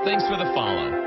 Thanks for the follow.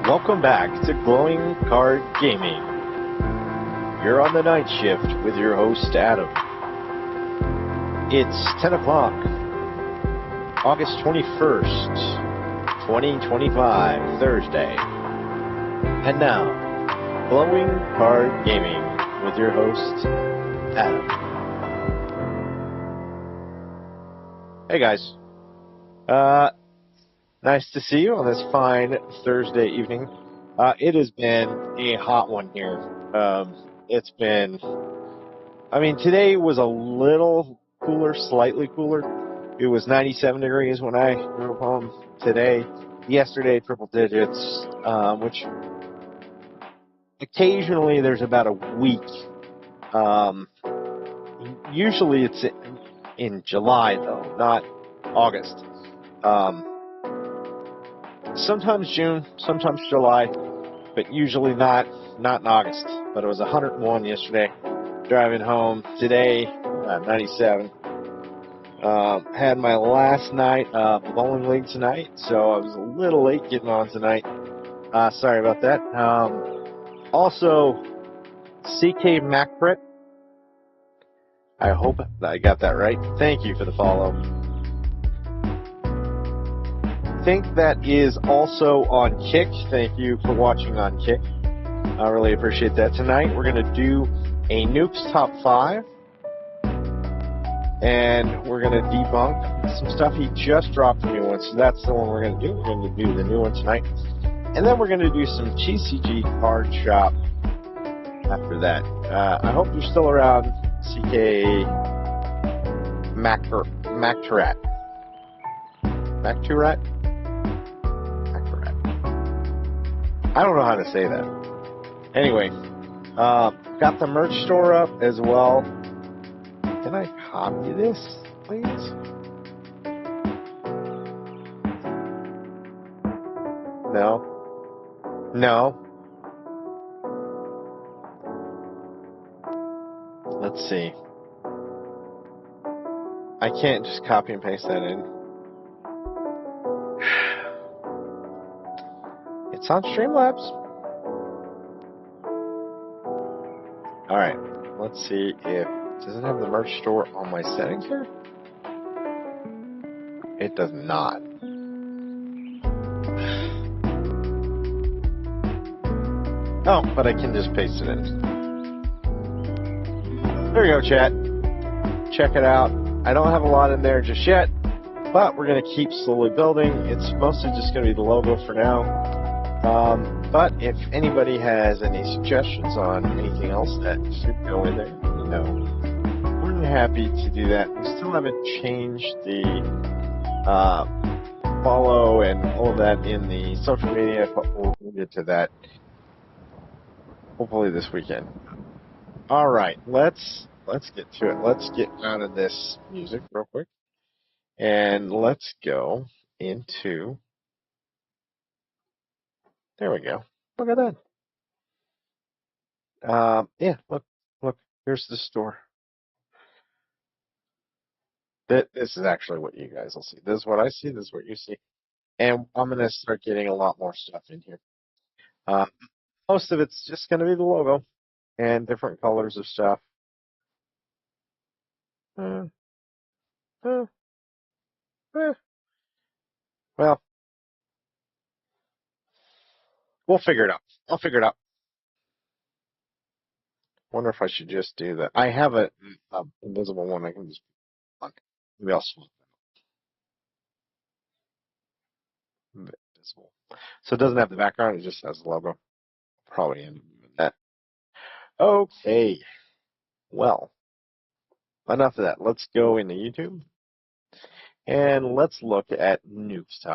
Welcome back to Glowing Card Gaming. You're on the night shift with your host, Adam. It's 10 o'clock, August 21st, 2025, Thursday. And now, Glowing Card Gaming with your host, Adam. Hey guys. Nice to see you on this fine Thursday evening. It has been a hot one here. It's been, today was a little cooler, slightly cooler. It was 97 degrees when I drove home today. Yesterday, triple digits, which occasionally there's about a week. Usually it's in July, though, not August. Sometimes June, sometimes July, but usually not in August. But it was 101 yesterday, driving home. Today, 97. Had my last night bowling league tonight, so I was a little late getting on tonight. Sorry about that. Also, CK Macbrit. I hope I got that right. Thank you for the follow. I think that is also on Kick. Thank you for watching on Kick. I really appreciate that. Tonight we're going to do a Nukes Top 5. And we're going to debunk some stuff. He just dropped a new one, so that's the one we're going to do. We're going to do the new one tonight. And then we're going to do some TCG Card Shop after that. I hope you're still around, CK Macturat. Macturat? I don't know how to say that. Anyway, got the merch store up as well. Can I copy this, please? No. No. Let's see. I can't just copy and paste that in. It's on Streamlabs. All right, let's see if does it have the merch store on my settings here? It does not. Oh, but I can just paste it in. There you go, chat. Check it out. I don't have a lot in there just yet, but we're going to keep slowly building. It's mostly just going to be the logo for now. But if anybody has any suggestions on anything else that should go in there, you know, we're happy to do that. We still haven't changed the follow and all of that in the social media, but we'll get to that hopefully this weekend. All right, let's get to it. Let's get out of this music real quick, and let's go into. There we go. Look at that. Yeah, look. Here's the store. This is actually what you guys will see. This is what I see. This is what you see. And I'm going to start getting a lot more stuff in here. Most of it's just going to be the logo and different colors of stuff. Well, we'll figure it out. I'll figure it out. Wonder if I should just do that. I have an invisible one I can just put on. Maybe I'll swap that. Invisible. So it doesn't have the background, it just has the logo. Probably end up doing that. Okay. Well, enough of that. Let's go into YouTube. And let's look at nukes.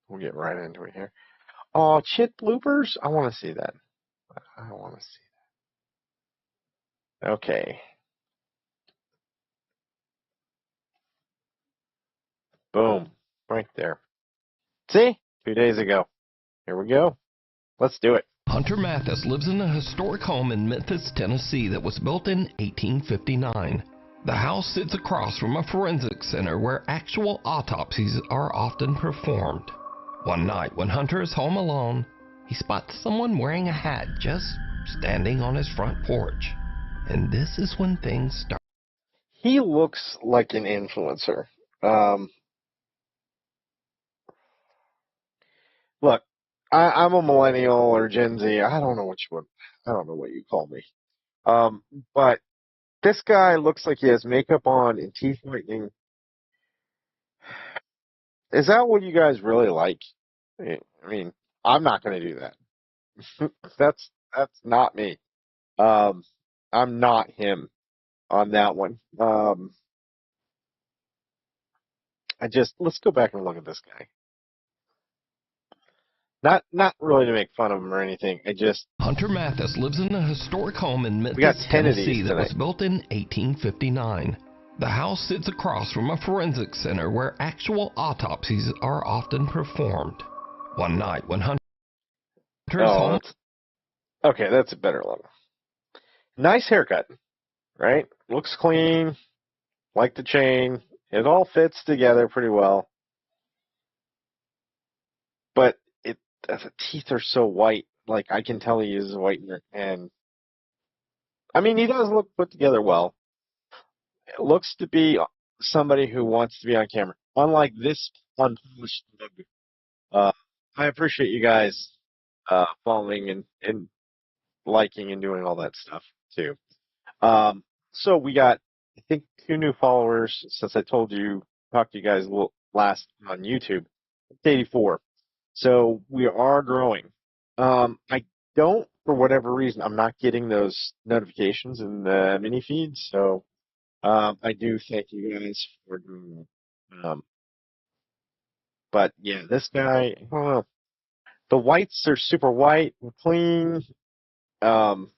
We'll get right into it here. Oh, chit bloopers? I want to see that. I want to see that. Okay. Boom. Right there. See? 2 days ago. Here we go. Let's do it. Hunter Mathis lives in a historic home in Memphis, Tennessee that was built in 1859. The house sits across from a forensic center where actual autopsies are often performed. One night, when Hunter is home alone, he spots someone wearing a hat just standing on his front porch. And this is when things start. He looks like an influencer. Look, I'm a millennial or Gen Z. I don't know what you call me. But this guy looks like he has makeup on and teeth whitening. Is that what you guys really like? I mean, I'm not going to do that. That's not me. I'm not him on that one. Let's go back and look at this guy. Not really to make fun of him or anything. Hunter Mathis lives in a historic home in We got Memphis, 10 of Tennessee these that tonight. was built in 1859. The house sits across from a forensic center where actual autopsies are often performed. One night, when Hunter's home. Okay, that's a better logo. Nice haircut, right? Looks clean, like the chain. It all fits together pretty well. But the teeth are so white, like I can tell he uses whitener. And I mean, he does look put together well. It looks to be somebody who wants to be on camera. Unlike this unpolished logo. I appreciate you guys following and liking and doing all that stuff too. So we got, I think, 2 new followers since I talked to you guys last on YouTube. It's 84. So we are growing. I don't, for whatever reason, I'm not getting those notifications in the mini feeds. So I do thank you guys for doing that. But yeah, this guy, I don't know. The whites are super white and clean. I'm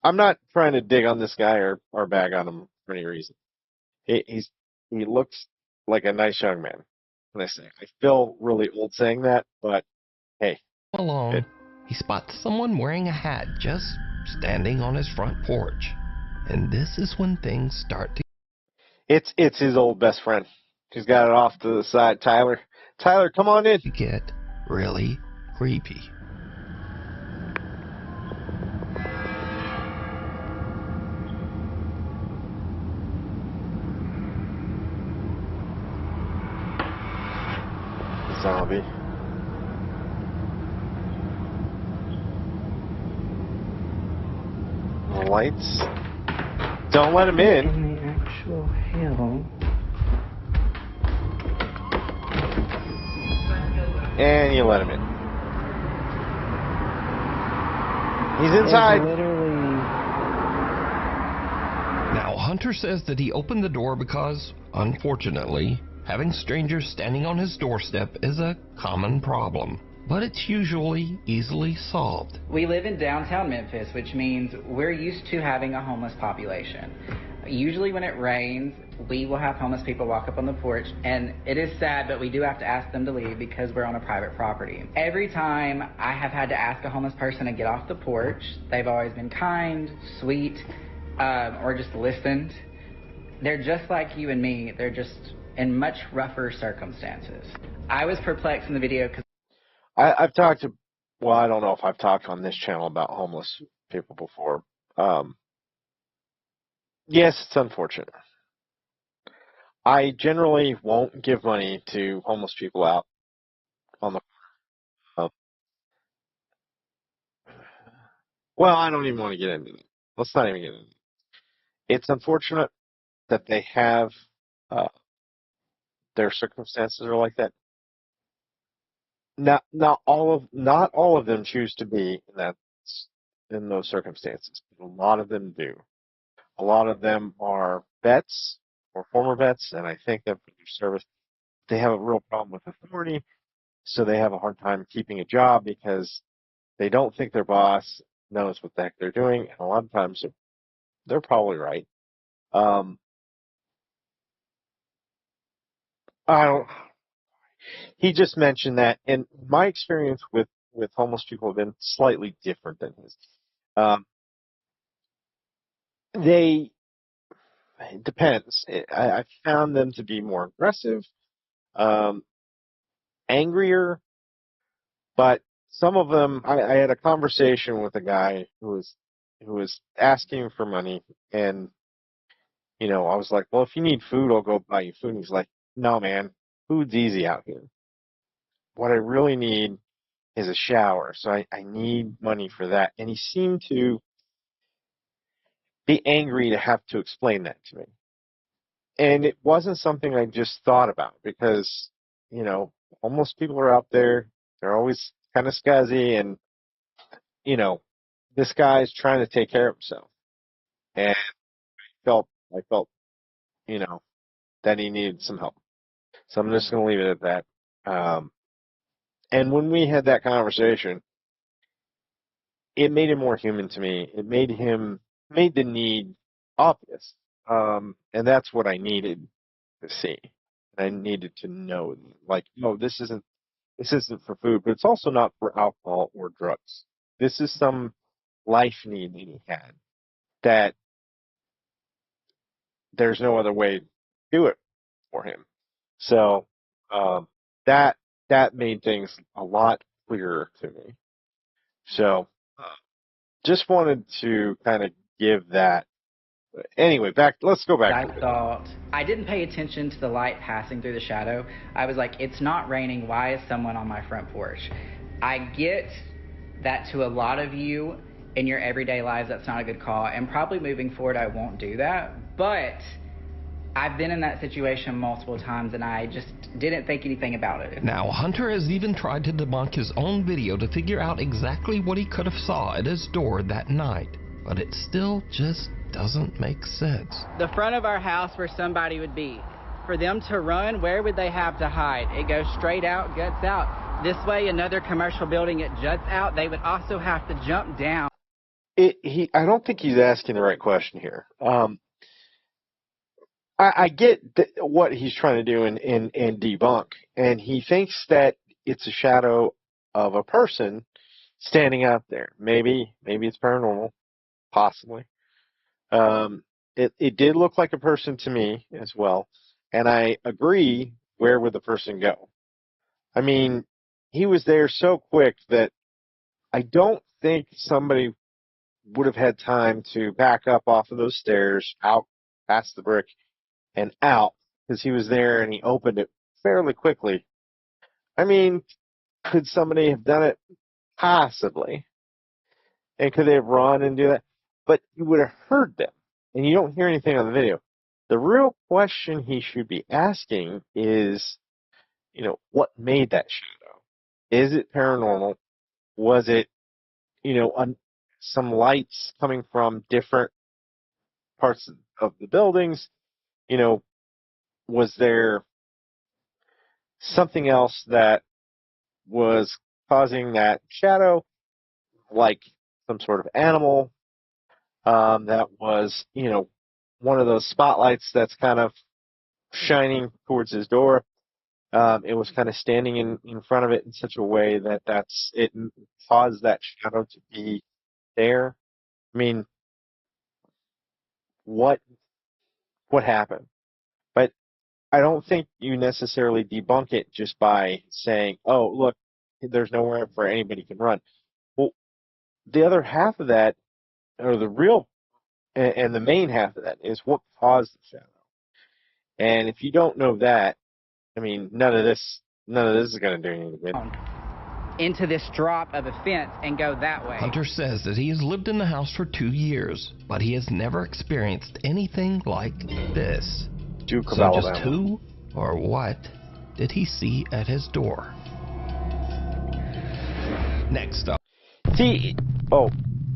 not trying to dig on this guy or bag on him for any reason. He looks like a nice young man. When I say, I feel really old saying that, but hey. Alone, he spots someone wearing a hat just standing on his front porch. And this is when things start to. It's his old best friend. He's got it off to the side. Tyler, come on in. Get really creepy. Zombie. The lights. Don't let him in. In the actual hell. And you let him in. He's inside. It's literally. Now, Hunter says that he opened the door because, unfortunately, having strangers standing on his doorstep is a common problem. But it's usually easily solved. We live in downtown Memphis, which means we're used to having a homeless population. Usually when it rains, we will have homeless people walk up on the porch, and it is sad, but we do have to ask them to leave because we're on a private property. Every time I have had to ask a homeless person to get off the porch, they've always been kind, sweet, or just listened. They're just like you and me. They're just in much rougher circumstances. I was perplexed in the video because I've talked to, well, I don't know if I've talked on this channel about homeless people before. Yes, it's unfortunate. I generally won't give money to homeless people out on the. Well, I don't even want to get into it. Let's not even get into it. It's unfortunate that they have their circumstances are like that. Not all of them choose to be in those circumstances. But a lot of them do. A lot of them are vets or former vets, and I think that for their service, they have a real problem with authority, so they have a hard time keeping a job because they don't think their boss knows what the heck they're doing, and a lot of times they're probably right. I don't. He just mentioned that, and my experience with homeless people have been slightly different than his. Um, it depends. I found them to be more aggressive, um, angrier, but some of them. I had a conversation with a guy who was asking for money, and I was like, "Well, if you need food, I'll go buy you food." And he's like, "No, man, food's easy out here. What I really need is a shower, so I need money for that." And he seemed to be angry to have to explain that to me. And it wasn't something I just thought about because, homeless people are out there. They're always kind of scuzzy, and, this guy's trying to take care of himself. And I felt, you know, that he needed some help. So I'm just going to leave it at that. And when we had that conversation, it made him more human to me. It made the need obvious. And that's what I needed to see. I needed to know, like, no, this isn't for food, but it's also not for alcohol or drugs. This is some life need that he had that there's no other way to do it for him. So that made things a lot clearer to me. So just wanted to kind of give that. Anyway, let's go back. I thought, I didn't pay attention to the light passing through the shadow. I was like, it's not raining. Why is someone on my front porch? I get that to a lot of you in your everyday lives, that's not a good call. And probably moving forward, I won't do that. But I've been in that situation multiple times, and I just didn't think anything about it. Now, Hunter has even tried to debunk his own video to figure out exactly what he could have saw at his door that night. But it still just doesn't make sense. The front of our house where somebody would be. For them to run, where would they have to hide? It goes straight out, guts out. This way, another commercial building, it juts out. They would also have to jump down. I don't think he's asking the right question here. I get what he's trying to do and debunk, and he thinks that it's a shadow of a person standing out there. Maybe it's paranormal, possibly. It did look like a person to me as well, and I agree. Where would the person go? I mean, he was there so quick that I don't think somebody would have had time to back up off of those stairs, out past the brick, and out, because he was there and he opened it fairly quickly. I mean, could somebody have done it? Possibly. And could they have run and do that? But you would have heard them, and you don't hear anything on the video. The real question he should be asking is, what made that shadow? Is it paranormal? Was it, some lights coming from different parts of the buildings? Was there something else that was causing that shadow, like some sort of animal that was, one of those spotlights that's kind of shining towards his door? It was kind of standing in front of it in such a way that it caused that shadow to be there. I mean, what happened? But I don't think you necessarily debunk it just by saying, "Oh, look, there's nowhere for anybody can run." Well, the other half of that, or the real and the main half of that, is what caused the shadow. And if you don't know that, I mean, none of this is going to do anything good. Into this drop of a fence and go that way. Hunter says that he has lived in the house for 2 years, but he has never experienced anything like this. So just who or what did he see at his door? Next up. Oh,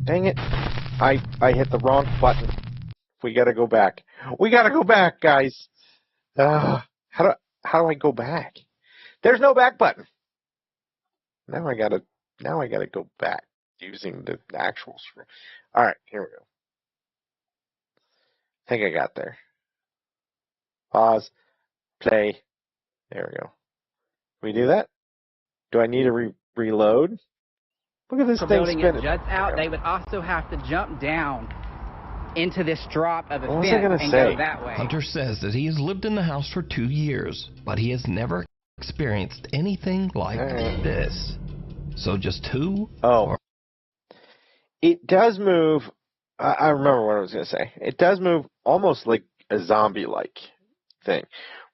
dang it. I hit the wrong button. We got to go back. We got to go back, guys. How do I go back? There's no back button. Now I gotta go back using the actual scroll. All right, here we go. I think I got there. Pause. Play. There we go. Can we do that? Do I need to reload? Look at this thing spinning. Building it juts out. They would also have to jump down into this drop of a fence and go that way. Hunter says that he has lived in the house for 2 years, but he has never experienced anything like this. So just who? It does move. I remember what I was going to say. It does move almost like a zombie-like thing,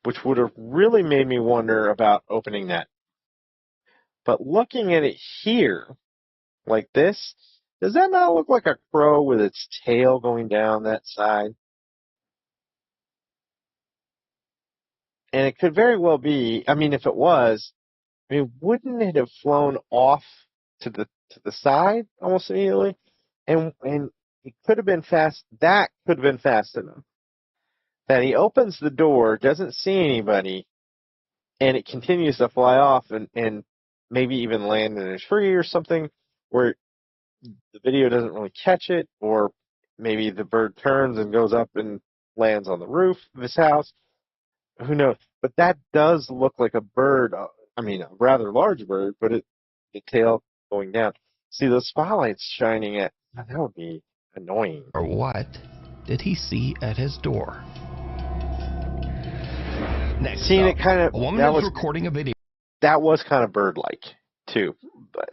which would have really made me wonder about opening that. But looking at it here, like this, does that not look like a crow with its tail going down that side? And it could very well be, I mean, if it was, wouldn't it have flown off to the side almost immediately? And it could have been fast. That could have been fast enough that he opens the door, doesn't see anybody, and it continues to fly off and maybe even land in a tree or something where the video doesn't really catch it, or maybe the bird turns and goes up and lands on the roof of his house. Who knows? But that does look like a bird. I mean, a rather large bird, but the tail going down. See those spotlights shining at. That would be annoying. Or what did he see at his door? Next Seeing up, it kind of. A woman was recording a video. That was kind of bird-like too.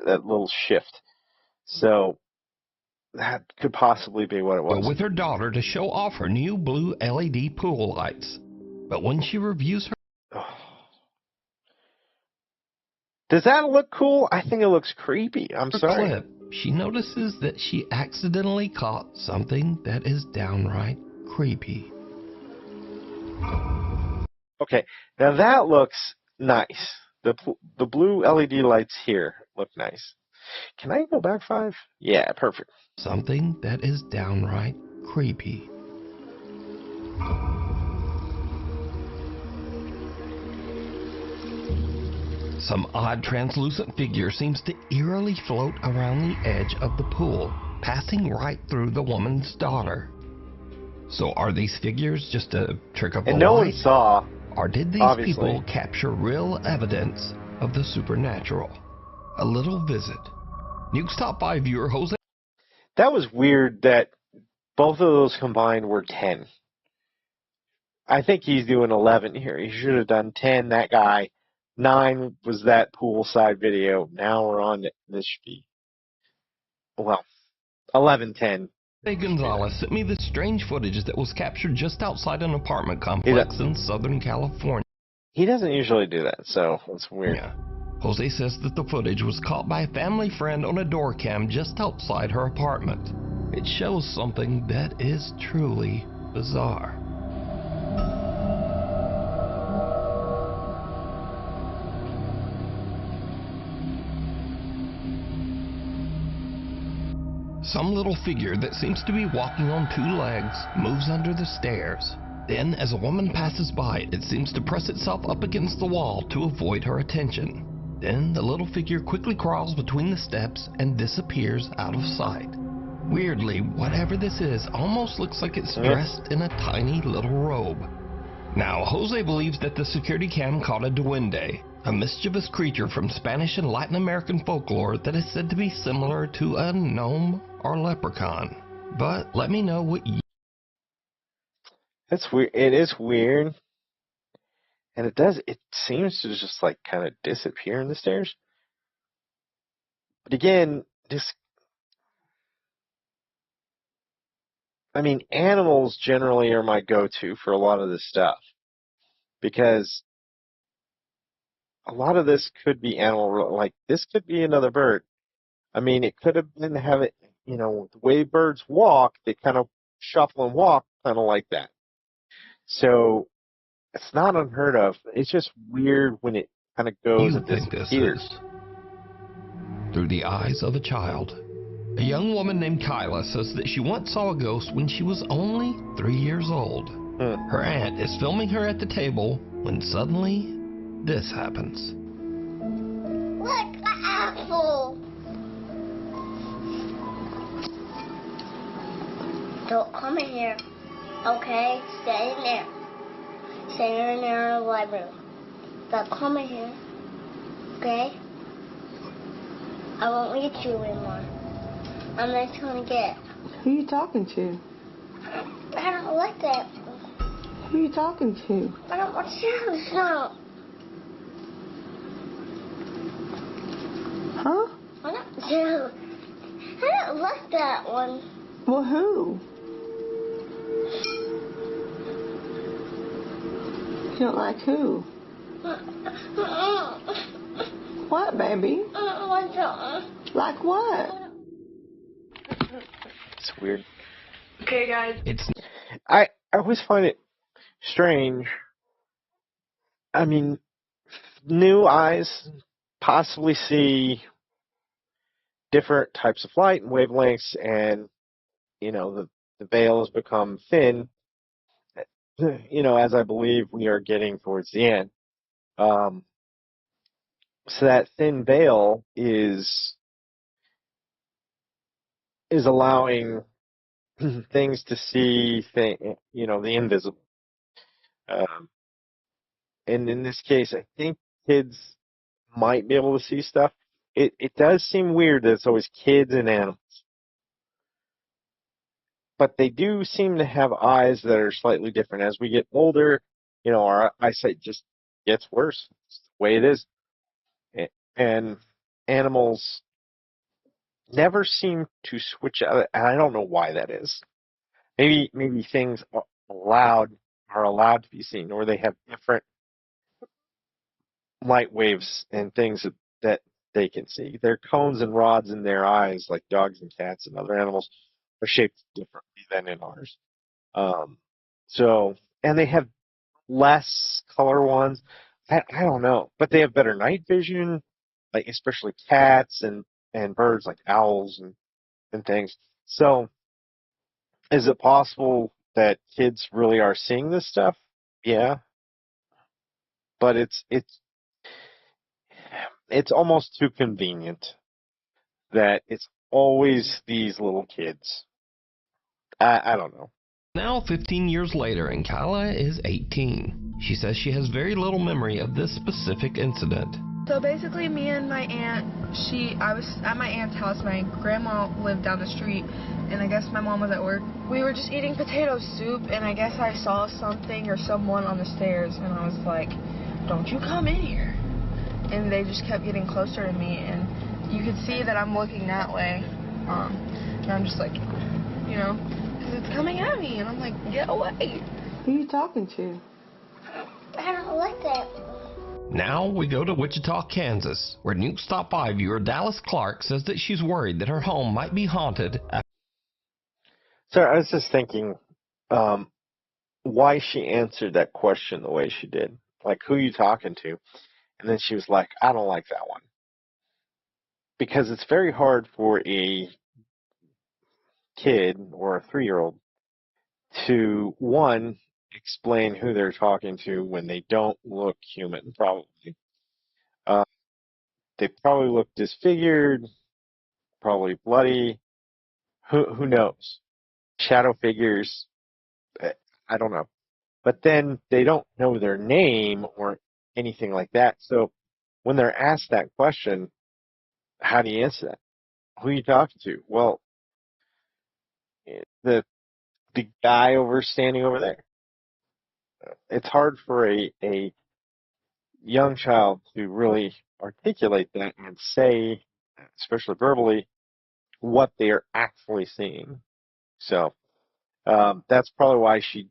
That little shift. So that could possibly be what it was. With her daughter to show off her new blue LED pool lights. But when she reviews her... Does that look cool? I think it looks creepy. I'm sorry. Clip, she notices that she accidentally caught something that is downright creepy. Okay, now that looks nice. The blue LED lights here look nice. Can I go back 5? Yeah, perfect. Something that is downright creepy. Some odd translucent figure seems to eerily float around the edge of the pool, passing right through the woman's daughter. So are these figures just a trick of the light? And no one saw. Or did these people capture real evidence of the supernatural? A little visit. Nukes Top 5 viewer Jose. That was weird that both of those combined were 10. I think he's doing 11 here. He should have done 10, that guy, 9 was that poolside video. Now we're on to this should be, well, 11:10. Jose Gonzalez sent me this strange footage that was captured just outside an apartment complex in Southern California. He doesn't usually do that, so it's weird. Yeah. Jose says that the footage was caught by a family friend on a door cam just outside her apartment. It shows something that is truly bizarre. Some little figure that seems to be walking on 2 legs moves under the stairs. Then, as a woman passes by, it seems to press itself up against the wall to avoid her attention. Then, the little figure quickly crawls between the steps and disappears out of sight. Weirdly, whatever this is almost looks like it's dressed in a tiny little robe. Now, Jose believes that the security cam caught a duende, a mischievous creature from Spanish and Latin American folklore that is said to be similar to a gnome or leprechaun. But let me know what you... That's weird. It is weird. And it seems to just like kind of disappear in the stairs. But again, animals generally are my go-to for a lot of this stuff. Because a lot of this could be animal, like this could be another bird. It could have been the way birds walk, they kind of shuffle and walk kind of like that. So it's not unheard of. It's just weird when it kind of goes and disappears. Through the eyes of a child. A young woman named Kyla says that she once saw a ghost when she was only 3 years old. Her aunt is filming her at the table when suddenly this happens. Look, the apple! Don't come in here, okay? Stay in there. Stay in there in the library. Don't come in here, okay? I won't eat you anymore. I'm not gonna get. Who are you talking to? I don't like that. Who are you talking to? I don't want to know. Huh? I don't like that one. Well, who? You don't like who? What, baby? Like what? It's weird. Okay, guys. I always find it strange. New eyes possibly see different types of light and wavelengths, and the veil has become thin. As I believe we are getting towards the end. So that thin veil is allowing things to see, the invisible. And in this case, I think kids might be able to see stuff. It does seem weird that it's always kids and animals. But they do seem to have eyes that are slightly different. As we get older, our eyesight just gets worse. It's the way it is. And animals never seem to switch out, and I don't know why that is. Maybe things are allowed to be seen, or they have different light waves and things that they can see. Their cones and rods in their eyes, like dogs and cats and other animals, are shaped differently than in ours. And they have less color ones. I don't know, but they have better night vision, like especially cats and birds like owls and things. So is it possible that kids really are seeing this stuff? Yeah. But it's almost too convenient that it's always these little kids. I don't know. Now 15 years later, and Kyla is 18. She says she has very little memory of this specific incident. So basically, me and my aunt, I was at my aunt's house. My grandma lived down the street, and I guess my mom was at work. We were just eating potato soup, and I guess I saw something or someone on the stairs, and I was like, don't you come in here. and they just kept getting closer to me, and you could see that I'm looking that way, and I'm just like, you know, 'cause it's coming at me, and I'm like, get away. Who are you talking to? I don't like that. Now we go to Wichita, Kansas, where Nukes Top 5 viewer Dallas Clark says that she's worried that her home might be haunted. So I was just thinking, why she answered that question the way she did. Like, who are you talking to? And then she was like, I don't like that one. Because it's very hard for a kid or a 3-year-old to, one, explain who they're talking to when they don't look human, probably. They probably look disfigured, probably bloody. Who knows? Shadow figures, I don't know. But then they don't know their name or anything like that. So when they're asked that question, how do you answer that? Who are you talking to? Well, the guy standing over there. It's hard for a young child to really articulate that and say, especially verbally, what they are actually seeing. So that's probably why she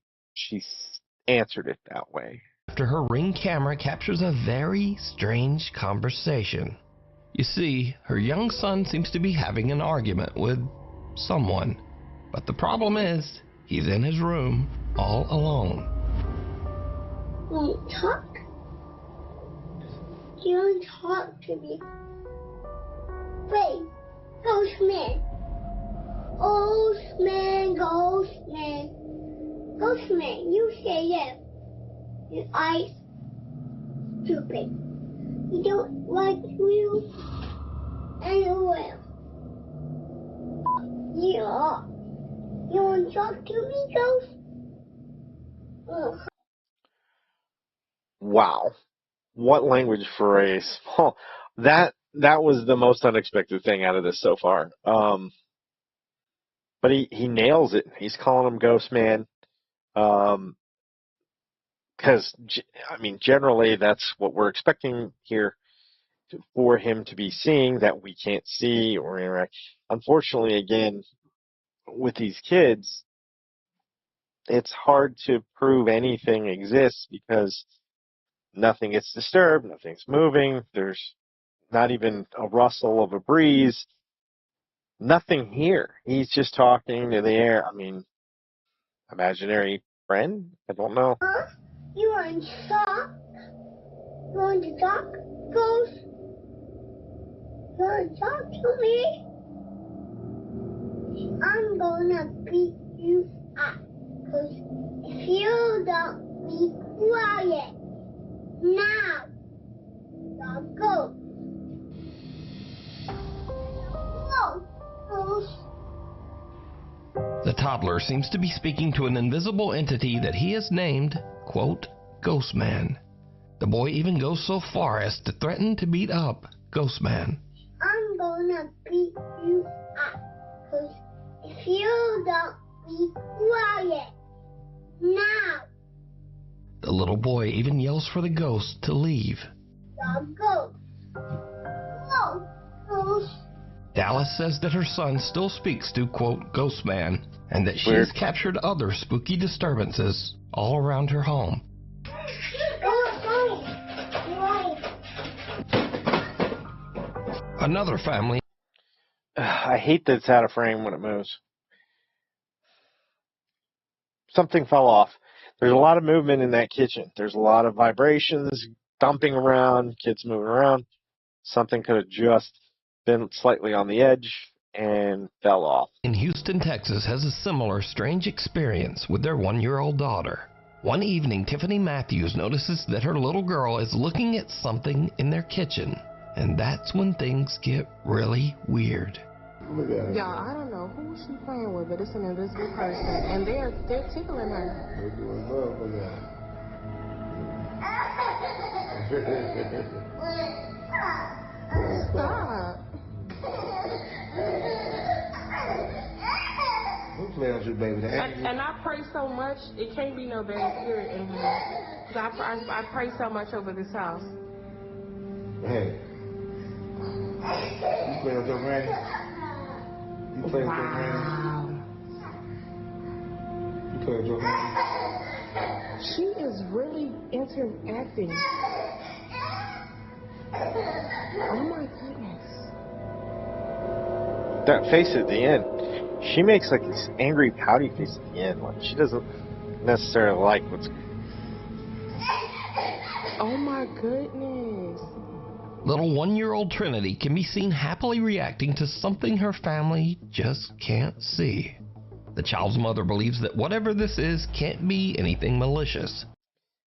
answered it that way. After her Ring camera captures a very strange conversation. You see, her young son seems to be having an argument with someone. But the problem is, he's in his room all alone. Won't talk? You don't talk to me. Wait, Ghostman. Ghostman, Ghostman. Ghostman, you say yes. Your eyes stupid. You don't like you anywhere. Yeah. You want to talk to me, Ghost? Oh. Wow. What language for a small... That was the most unexpected thing out of this so far. But he nails it. He's calling him Ghost Man. Because, I mean, generally that's what we're expecting here for him to be seeing that we can't see or interact. Unfortunately, again, with these kids, it's hard to prove anything exists because nothing gets disturbed, nothing's moving, there's not even a rustle of a breeze, nothing here. He's just talking to the air. I mean, imaginary friend? I don't know. You want to talk? You want to talk, Ghost? You want to talk to me? I'm gonna beat you up. Because if you don't be quiet now, I'll go. Go, Ghost. The toddler seems to be speaking to an invisible entity that he has named, quote, Ghost Man. The boy even goes so far as to threaten to beat up Ghost Man. I'm gonna beat you up. Because if you don't be quiet now, The little boy even yells for the ghost to leave. I'll go. Go, Ghost. Dallas says that her son still speaks to, quote, Ghost Man, and that she has captured other spooky disturbances all around her home. Another family. I hate that it's out of frame when it moves. Something fell off. There's a lot of movement in that kitchen. There's a lot of vibrations, dumping around, kids moving around. Something could have just been slightly on the edge and fell off. In Houston, Texas, has a similar strange experience with their 1-year-old daughter. One evening, Tiffany Matthews notices that her little girl is looking at something in their kitchen, and that's when things get really weird. Y'all, I don't know who she playing with, but it's an invisible person, and they're tickling her. They're doing love for that. Stop. Who playing with your baby? And I pray so much, it can't be no bad spirit in here. 'Cause I pray so much over this house. Hey. You playing with your granny? You playing with your granny? You playing with your granny? She is really interacting. Oh my goodness. That face at the end, she makes like this angry pouty face at the end. Like she doesn't necessarily like what's. Oh my goodness. Little 1-year-old Trinity can be seen happily reacting to something her family just can't see. The child's mother believes that whatever this is can't be anything malicious.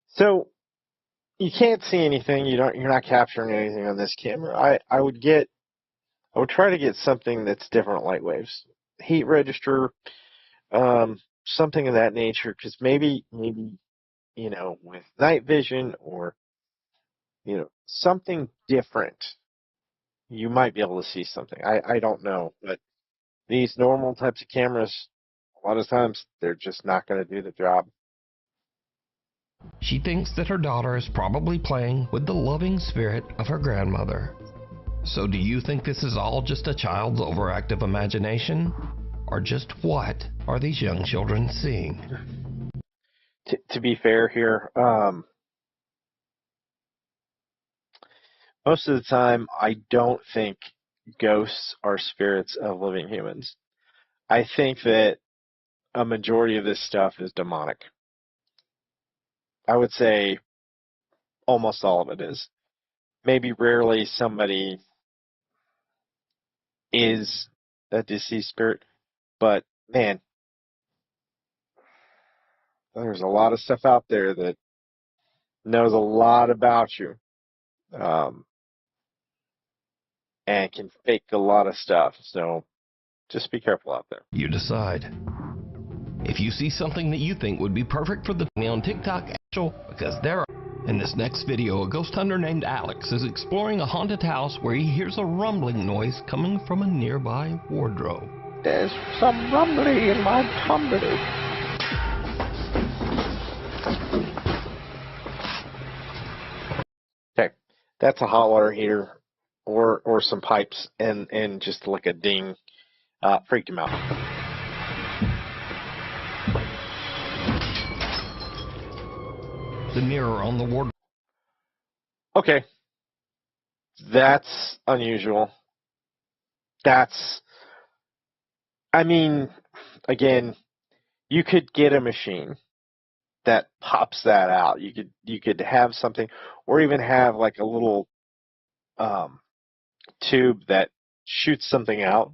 So you can't see anything. You're not capturing anything on this camera. I would try to get something that's different light waves, heat register, something of that nature. Because maybe with night vision or something different, you might be able to see something. I don't know, but these normal types of cameras, a lot of times they're just not going to do the job. She thinks that her daughter is probably playing with the loving spirit of her grandmother. So do you think this is all just a child's overactive imagination? Or just what are these young children seeing? To be fair here, most of the time I don't think ghosts are spirits of living humans. I think that a majority of this stuff is demonic. I would say almost all of it is. Maybe rarely somebody is a deceased spirit, but man, there's a lot of stuff out there that knows a lot about you, and can fake a lot of stuff. So just be careful out there. You decide. If you see something that you think would be perfect for the on TikTok, because there are. In this next video, a ghost hunter named Alex is exploring a haunted house where he hears a rumbling noise coming from a nearby wardrobe. There's some rumbling in my tumbler. Okay, that's a hot water heater or some pipes and just like a ding. Freaked him out. The mirror on the wardrobe. Okay, that's unusual. Again, you could get a machine that pops that out. You could have something, or even have like a little tube that shoots something out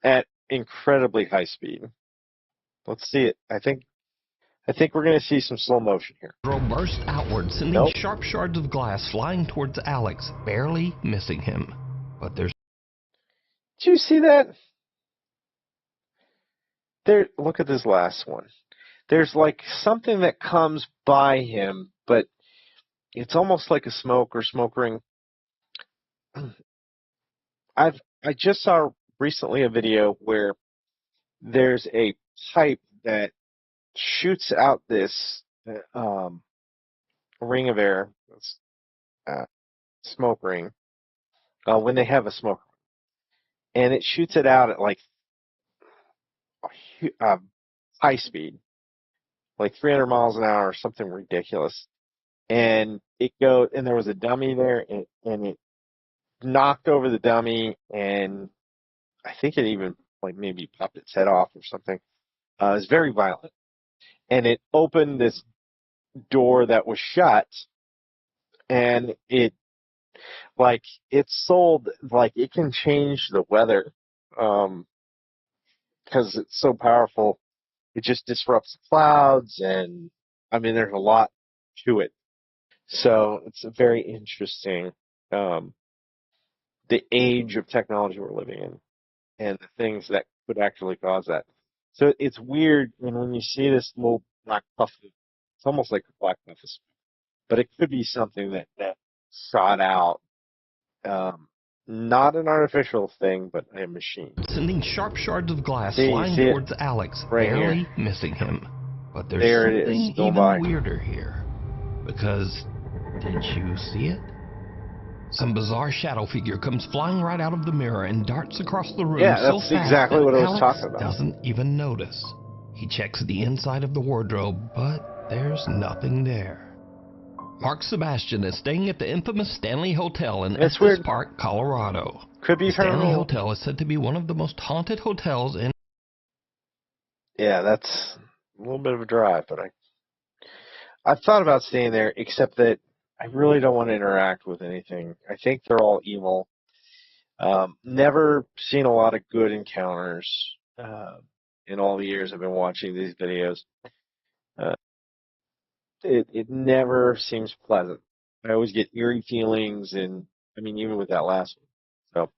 at incredibly high speed. Let's see it. I think we're going to see some slow motion here. Burst outward, sending sharp shards of glass flying towards Alex, barely missing him. But there's... Did you see that? There. Look at this last one. There's like something that comes by him, but it's almost like a smoke or smoke ring. I just saw recently a video where there's a pipe that shoots out this ring of air, smoke ring, when they have a smoke ring. And it shoots it out at like high speed, like 300 miles an hour or something ridiculous. And there was a dummy there, and it knocked over the dummy, and I think it even like maybe popped its head off or something. It was very violent. And it opened this door that was shut, and it can change the weather, because it's so powerful. It just disrupts the clouds, and there's a lot to it. So it's very interesting, the age of technology we're living in, and the things that could actually cause that. So it's weird, and when you see this little black puff, it's almost like a black puff, but it could be something that shot out, not an artificial thing, but a machine. Sending sharp shards of glass flying towards Alex, barely missing him. But there's something even weirder here. Because, did you see it? Some bizarre shadow figure comes flying right out of the mirror and darts across the room Yeah, so that's fast exactly that what I was Alex talking about. doesn't even notice. He checks the inside of the wardrobe, but there's nothing there. Mark Sebastian is staying at the infamous Stanley Hotel in That's Estes weird. Park, Colorado. Could be The Stanley paranormal. Hotel is said to be one of the most haunted hotels in... Yeah, that's a little bit of a drive, but I've thought about staying there, except that I really don't want to interact with anything. I think they're all evil. Never seen a lot of good encounters in all the years I've been watching these videos. It never seems pleasant. I always get eerie feelings, and I mean, even with that last one.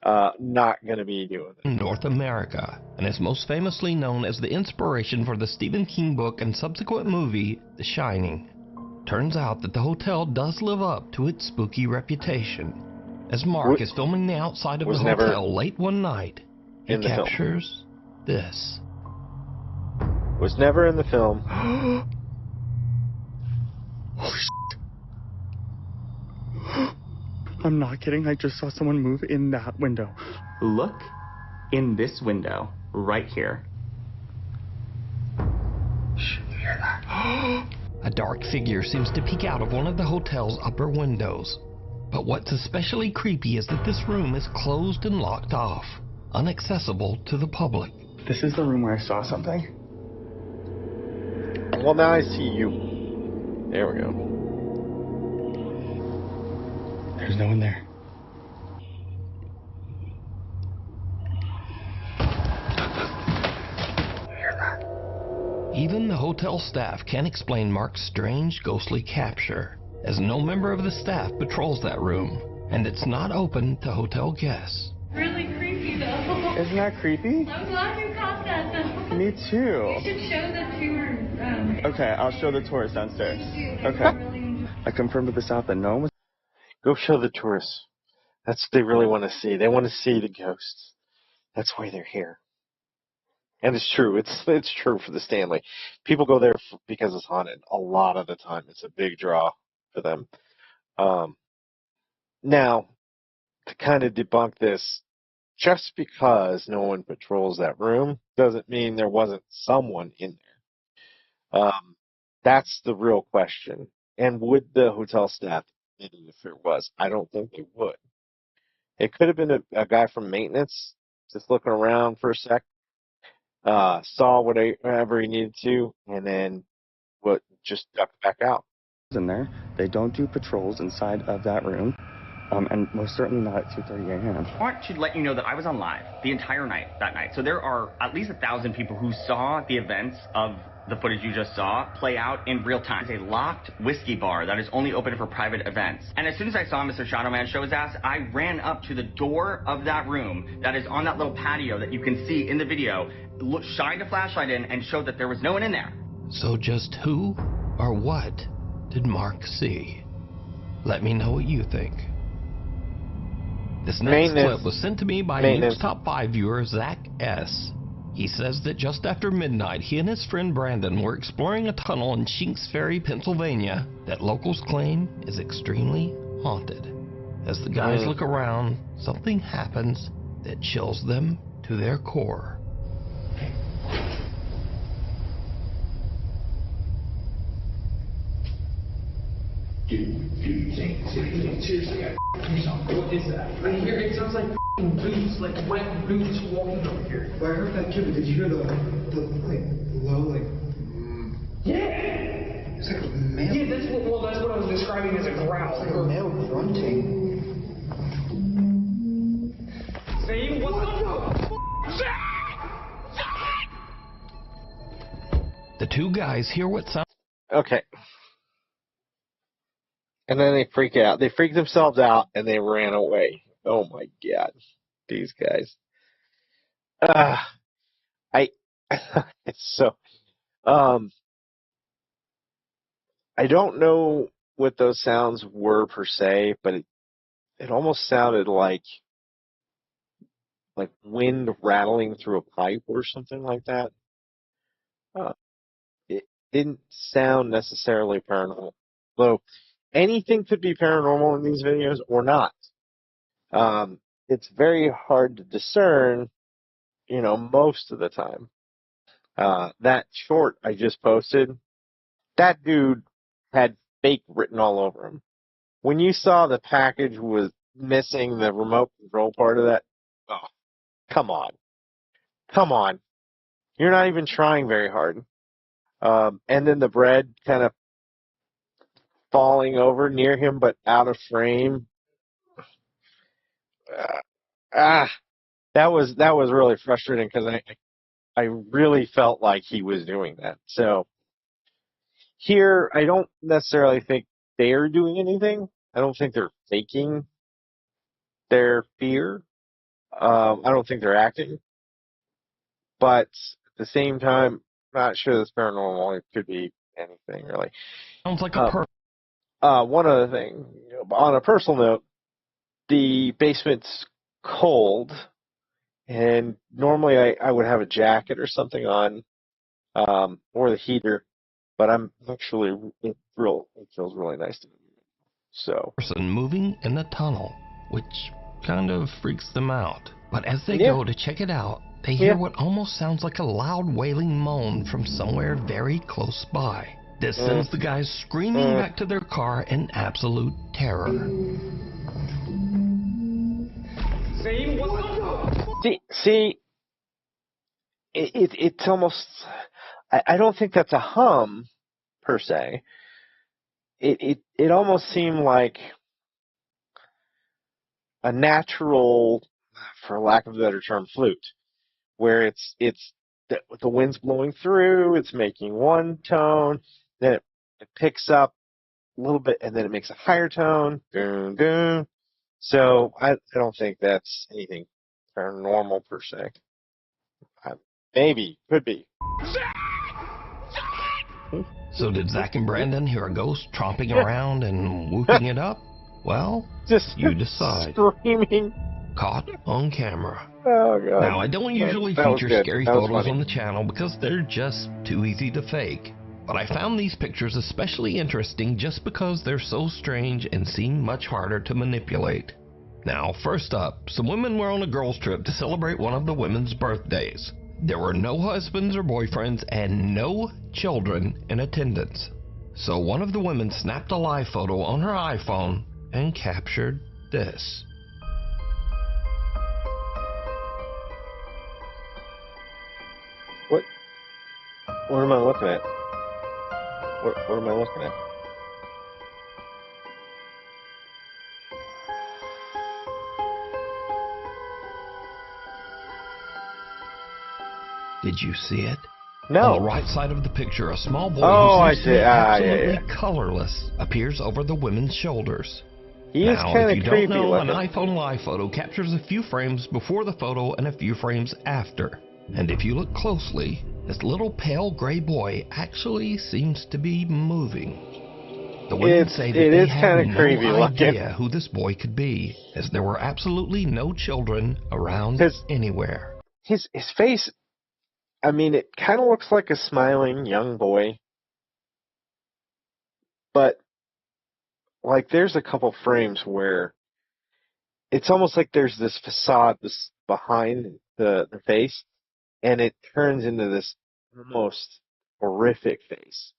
So, not going to be doing it. North America, and is most famously known as the inspiration for the Stephen King book and subsequent movie, The Shining. Turns out that the hotel does live up to its spooky reputation. As Mark is filming the outside of the hotel late one night, he captures this. Was never in the film. Oh, shit. I'm not kidding. I just saw someone move in that window. Look in this window right here. Shh, you hear that? A dark figure seems to peek out of one of the hotel's upper windows. But what's especially creepy is that this room is closed and locked off, inaccessible to the public. This is the room where I saw something. Well, now I see you. There we go. There's no one there. Hear that? Even the hotel staff can't explain Mark's strange, ghostly capture, as no member of the staff patrols that room, and it's not open to hotel guests. Really creepy, though. Isn't that creepy? I'm glad you caught that, though. Me too. You should show the tour. Okay, I'll show the tourists downstairs. Okay. I confirmed with the staff that no one was... Go show the tourists. That's what they really want to see. They want to see the ghosts. That's why they're here. And it's true. It's true for the Stanley. People go there because it's haunted. A lot of the time, it's a big draw for them. Now, to kind of debunk this, just because no one patrols that room doesn't mean there wasn't someone in there. That's the real question. And would the hotel staff admit it if there was? I don't think they would. It could have been a guy from maintenance just looking around for a sec, saw whatever he needed to, and then just ducked back out. In there, they don't do patrols inside of that room. And most certainly not at 2:30 a.m. I want to let you know that I was on live the entire night that night. So there are at least 1,000 people who saw the events of the footage you just saw play out in real time. It's a locked whiskey bar that is only open for private events. And as soon as I saw Mr. Shadowman show his ass, I ran up to the door of that room that is on that little patio that you can see in the video, shined a flashlight in, and showed that there was no one in there. So just who or what did Mark see? Let me know what you think. This next clip was sent to me by Nukes Top 5 viewer Zach S. He says that just after midnight, he and his friend Brandon were exploring a tunnel in Shinks Ferry, Pennsylvania, that locals claim is extremely haunted. As the guys look around, something happens that chills them to their core. Dude, seriously, I do something. What is that? I hear it sounds like boots, like wet boots walking over here. Well, I heard that too, but did you hear the low, like... Yeah! It's like a male... Yeah, that's what I was describing as a growl. It's like a male grunting. Say, what the The two guys hear what sounds... Okay. And then they freak out. They freak themselves out, and they ran away. Oh, my God. These guys. It's so... I don't know what those sounds were per se, but it almost sounded like wind rattling through a pipe or something like that. It didn't sound necessarily paranormal. Though anything could be paranormal in these videos or not. It's very hard to discern, most of the time. That short I just posted, that dude had fake written all over him. When you saw the package was missing the remote control part of that, oh, come on. Come on. You're not even trying very hard. And then the bread kind of falling over near him but out of frame. That was really frustrating because I really felt like he was doing that. So here, I don't necessarily think they're doing anything. I don't think they're faking their fear. I don't think they're acting. But at the same time, I'm not sure this paranormal. It could be anything, really. Sounds like a one other thing, on a personal note, the basement's cold, and normally I would have a jacket or something on, or the heater, but it feels really nice to me. So. Person moving in the tunnel, which kind of freaks them out. But as they go to check it out, they hear what almost sounds like a loud wailing moan from somewhere very close by. This sends the guys screaming back to their car in absolute terror. See, it's almost, I don't think that's a hum, per se. It almost seemed like a natural, for lack of a better term, flute, where it's the wind's blowing through, it's making one tone, then it picks up a little bit, and then it makes a higher tone. Dun, dun. So I don't think that's anything paranormal per se. Maybe, could be. So did Zach and Brandon hear a ghost tromping around and whooping it up? Well, you decide. Screaming. Caught on camera. Oh, God. Now, I don't usually feature scary photos on the channel because they're just too easy to fake. But I found these pictures especially interesting just because they're so strange and seem much harder to manipulate. Now, first up, some women were on a girls' trip to celebrate one of the women's birthdays. There were no husbands or boyfriends and no children in attendance. So one of the women snapped a live photo on her iPhone and captured this. What am I looking at? What am I looking at? Did you see it? No. On the right side of the picture, a small boy who seems to be absolutely colorless appears over the women's shoulders. He is kind of creepy. If you don't know, an iPhone live photo captures a few frames before the photo and a few frames after. And if you look closely, this little pale gray boy actually seems to be moving. The women say that they have no idea who this boy could be, as there were absolutely no children around anywhere. His face, I mean, it kind of looks like a smiling young boy. But, like, there's a couple frames where it's almost like there's this facade behind the face, and it turns into this almost horrific face.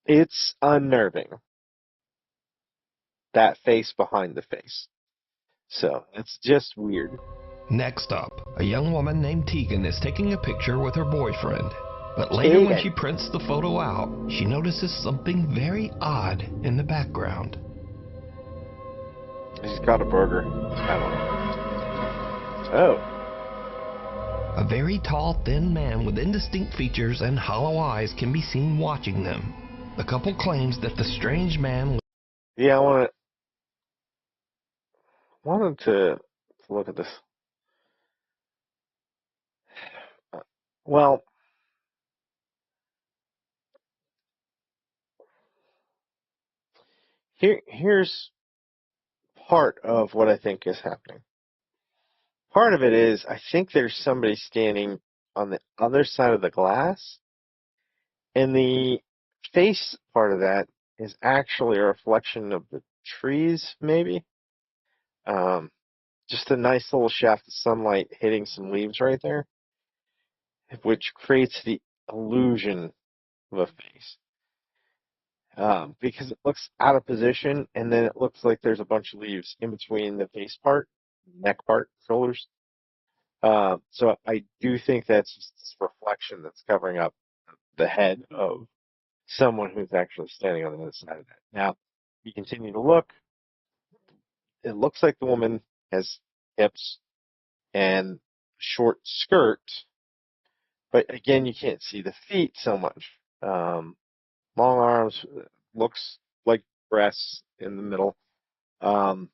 It's unnerving. That face behind the face. So, it's just weird. Next up, a young woman named Tegan is taking a picture with her boyfriend. But later when she prints the photo out, she notices something very odd in the background. He's got a burger. I don't know. Oh. A very tall, thin man with indistinct features and hollow eyes can be seen watching them. The couple claims that the strange man... Yeah, I wanted to look at this. Well, here's part of what I think is happening. Part of it is, I think there's somebody standing on the other side of the glass, and the face part of that is actually a reflection of the trees, maybe. Just a nice little shaft of sunlight hitting some leaves right there, which creates the illusion of a face. Because it looks out of position, and then it looks like there's a bunch of leaves in between the face part, neck part, shoulders. So I do think that's just this reflection that's covering up the head of someone who's actually standing on the other side of that. Now, you continue to look. It looks like the woman has hips and short skirt, but again, you can't see the feet so much. Long arms, looks like breasts in the middle. So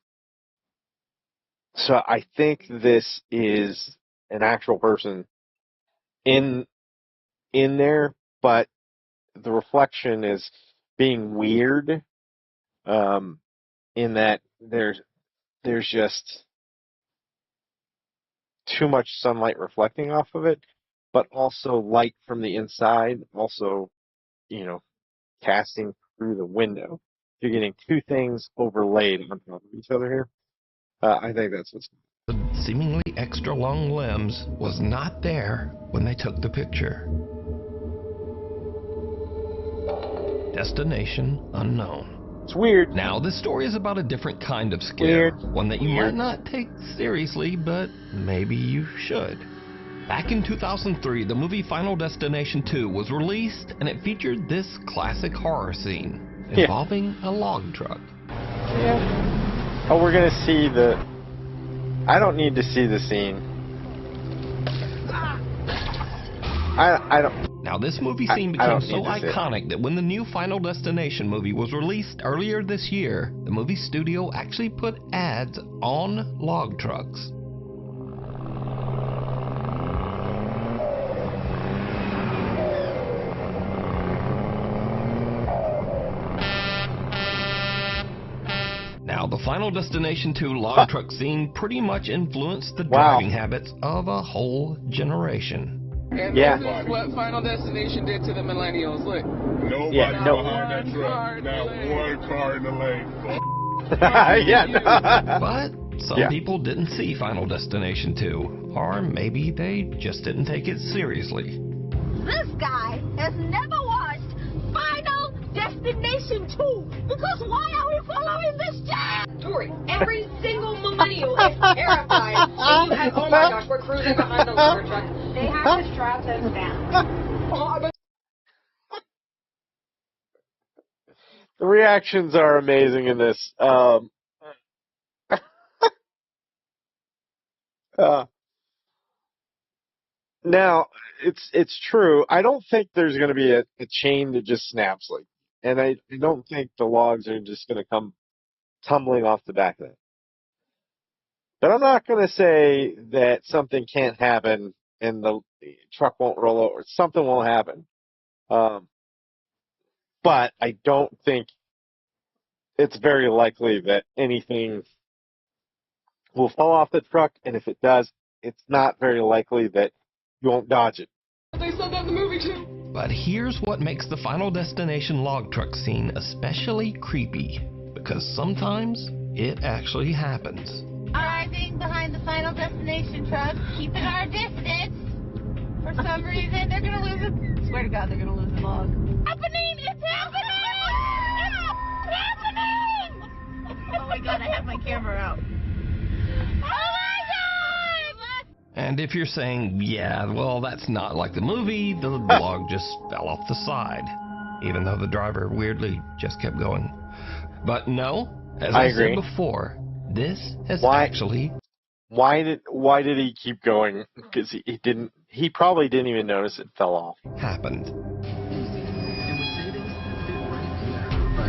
I think this is an actual person in there, but the reflection is being weird, in that there's just too much sunlight reflecting off of it, but also light from the inside, also, casting through the window. You're getting two things overlaid on top of each other here. I think that's what's. The seemingly extra long limbs was not there when they took the picture. Destination unknown. It's weird. Now, this story is about a different kind of scare. One that you might not take seriously, but maybe you should. Back in 2003, the movie Final Destination 2 was released, and it featured this classic horror scene involving a log truck. Yeah. Oh, we're going to see the... I don't need to see the scene. I don't... Now, this movie scene became so iconic that when the new Final Destination movie was released earlier this year, the movie studio actually put ads on log trucks. Now, the Final Destination 2 log truck scene pretty much influenced the driving habits of a whole generation. And this is what Final Destination did to the millennials. Look. Nobody behind that truck. Not one car in the lane. But some people didn't see Final Destination 2. Or maybe they just didn't take it seriously. This guy has never watched Final Destination 2. Because why are we following this jam? Tori, every single millennial is terrified. And you have, oh my gosh, we're cruising behind a lumber truck. They have to strap them down. The reactions are amazing in this. Now, it's true. I don't think there's going to be a chain that just snaps like, and I don't think the logs are just going to come tumbling off the back of it. But I'm not going to say that something can't happen and the truck won't roll over. Something won't happen. But I don't think it's very likely that anything will fall off the truck, and if it does, it's not very likely that you won't dodge it. They said that in the movie too. But here's what makes the Final Destination log truck scene especially creepy, because sometimes it actually happens. Arriving behind the Final Destination truck, keeping our distance. For some reason, they're gonna lose it. Swear to God, they're gonna lose the log. Happening! It's happening! It's happening! Oh my God, I have my camera out. Oh my God! And if you're saying, yeah, well, that's not like the movie, the log just fell off the side, even though the driver weirdly just kept going. But no, as I said before, this has actually... Why did he keep going? Because he probably didn't even notice it fell off. Happened.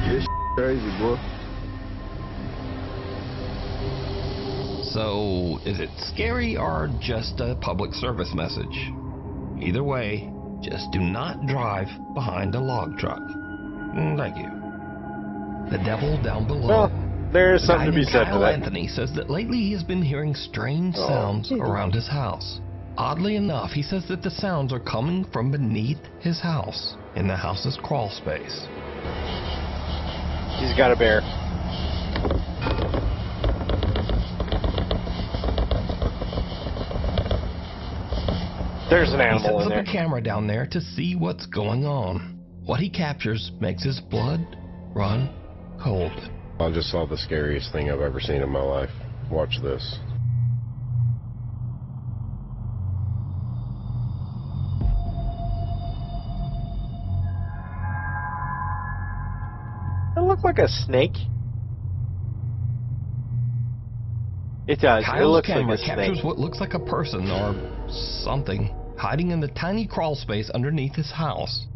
This crazy, boy. So, is it scary or just a public service message? Either way, just do not drive behind a log truck. Thank you. The devil down below. Well, there's something to be said for that. Anthony says that lately he has been hearing strange sounds around his house. Oddly enough, he says that the sounds are coming from beneath his house, in the house's crawl space. He's got a bear. There's an animal in there. He sets up a camera down there to see what's going on. What he captures makes his blood run cold. I just saw the scariest thing I've ever seen in my life. Watch this. It looks like a snake. It does. Kyle's it looks camera like a captures snake. what looks like a person or something hiding in the tiny crawl space underneath his house.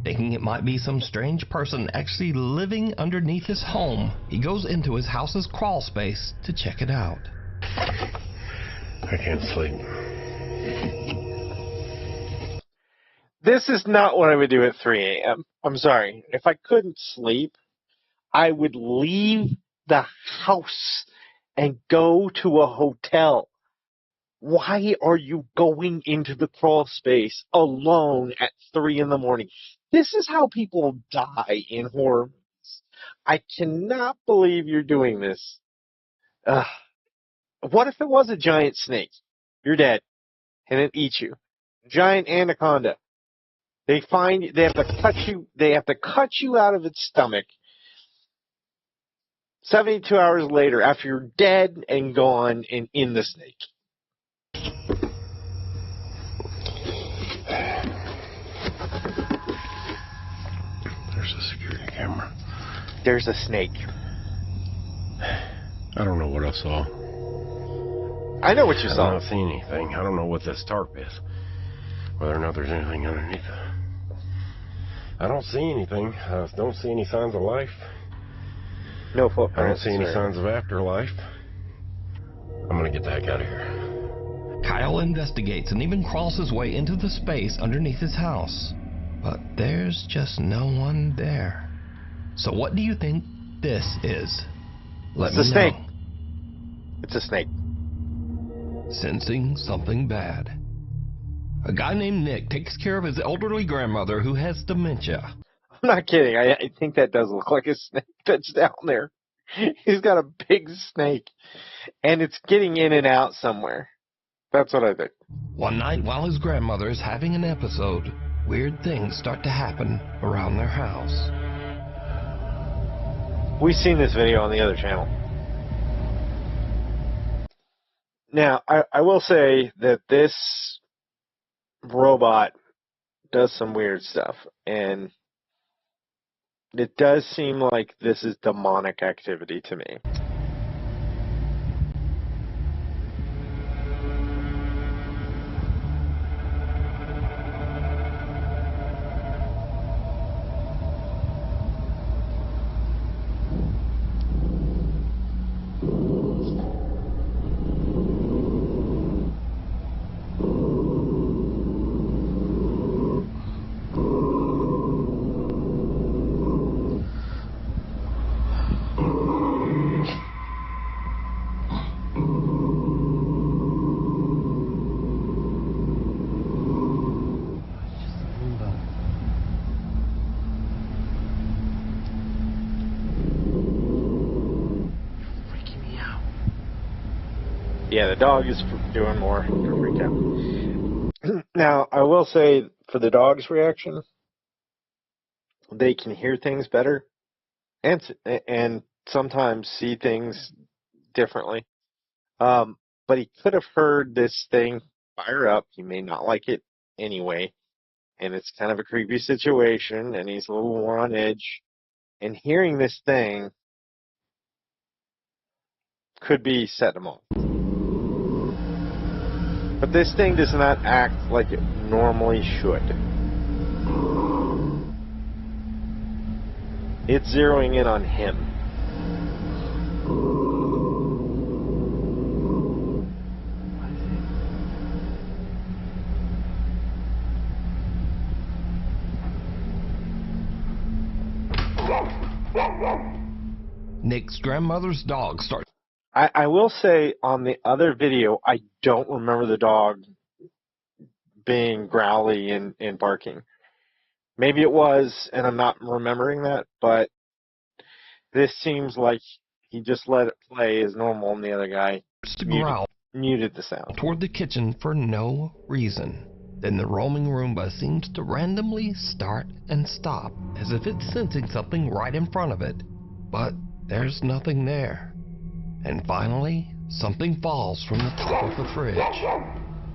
Thinking it might be some strange person actually living underneath his home, he goes into his house's crawl space to check it out. I can't sleep. This is not what I would do at 3 a.m. I'm sorry. If I couldn't sleep, I would leave the house and go to a hotel. Why are you going into the crawl space alone at 3 in the morning? This is how people die in horror movies. I cannot believe you're doing this. What if it was a giant snake? You're dead, and it eats you. Giant anaconda. They have to cut you out of its stomach 72 hours later after you're dead and gone and in the snake. There's a security camera. There's a snake. I don't know what I saw. I know what you saw. I don't see anything. I don't know what this tarp is. Whether or not there's anything underneath it. I don't see anything. I don't see any signs of life. No footprints. I don't see any signs of afterlife. I'm gonna get the heck out of here. Kyle investigates and even crawls his way into the space underneath his house. But there's just no one there. So what do you think this is? Let me know. It's a snake. It's a snake. Sensing something bad. A guy named Nick takes care of his elderly grandmother who has dementia. I'm not kidding. I think that does look like a snake that's down there. He's got a big snake. And it's getting in and out somewhere. That's what I think. One night while his grandmother is having an episode, weird things start to happen around their house. We've seen this video on the other channel. Now, I will say that this robot does some weird stuff, and it does seem like this is demonic activity to me. Yeah, the dog is doing more to freak out. Now, I will say, for the dog's reaction, they can hear things better and sometimes see things differently. But he could have heard this thing fire up. He may not like it anyway. And it's kind of a creepy situation, and he's a little more on edge. And hearing this thing could be setting him off. But this thing does not act like it normally should. It's zeroing in on him. Nick's grandmother's dog starts. I will say on the other video, I don't remember the dog being growly and barking. Maybe it was, and I'm not remembering that, but this seems like he just let it play as normal, and the other guy muted the sound. Toward the kitchen for no reason. Then the roaming Roomba seems to randomly start and stop, as if it's sensing something right in front of it. But there's nothing there. And finally, something falls from the top of the fridge.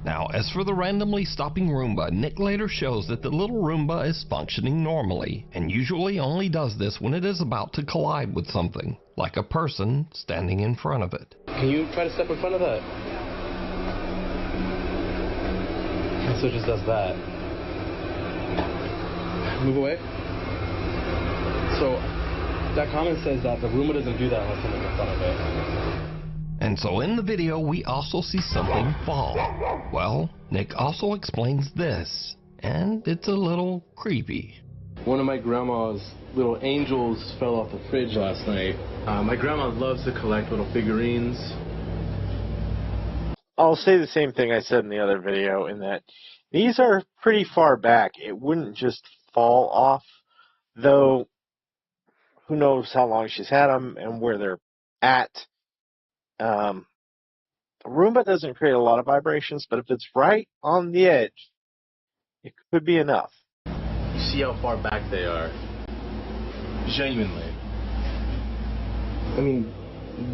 Now, as for the randomly stopping Roomba, Nick later shows that the little Roomba is functioning normally, and usually only does this when it is about to collide with something, like a person standing in front of it. Can you try to step in front of that? So it just does that. Move away. So that comment says that the Roomba doesn't do that unless someone's in front of it. And so in the video, we also see something fall. Well, Nick also explains this, and it's a little creepy. One of my grandma's little angels fell off the fridge last night. My grandma loves to collect little figurines. I'll say the same thing I said in the other video, in that these are pretty far back. It wouldn't just fall off, though who knows how long she's had them and where they're at. The Roomba doesn't create a lot of vibrations, but if it's right on the edge, it could be enough. You see how far back they are. Genuinely. I mean,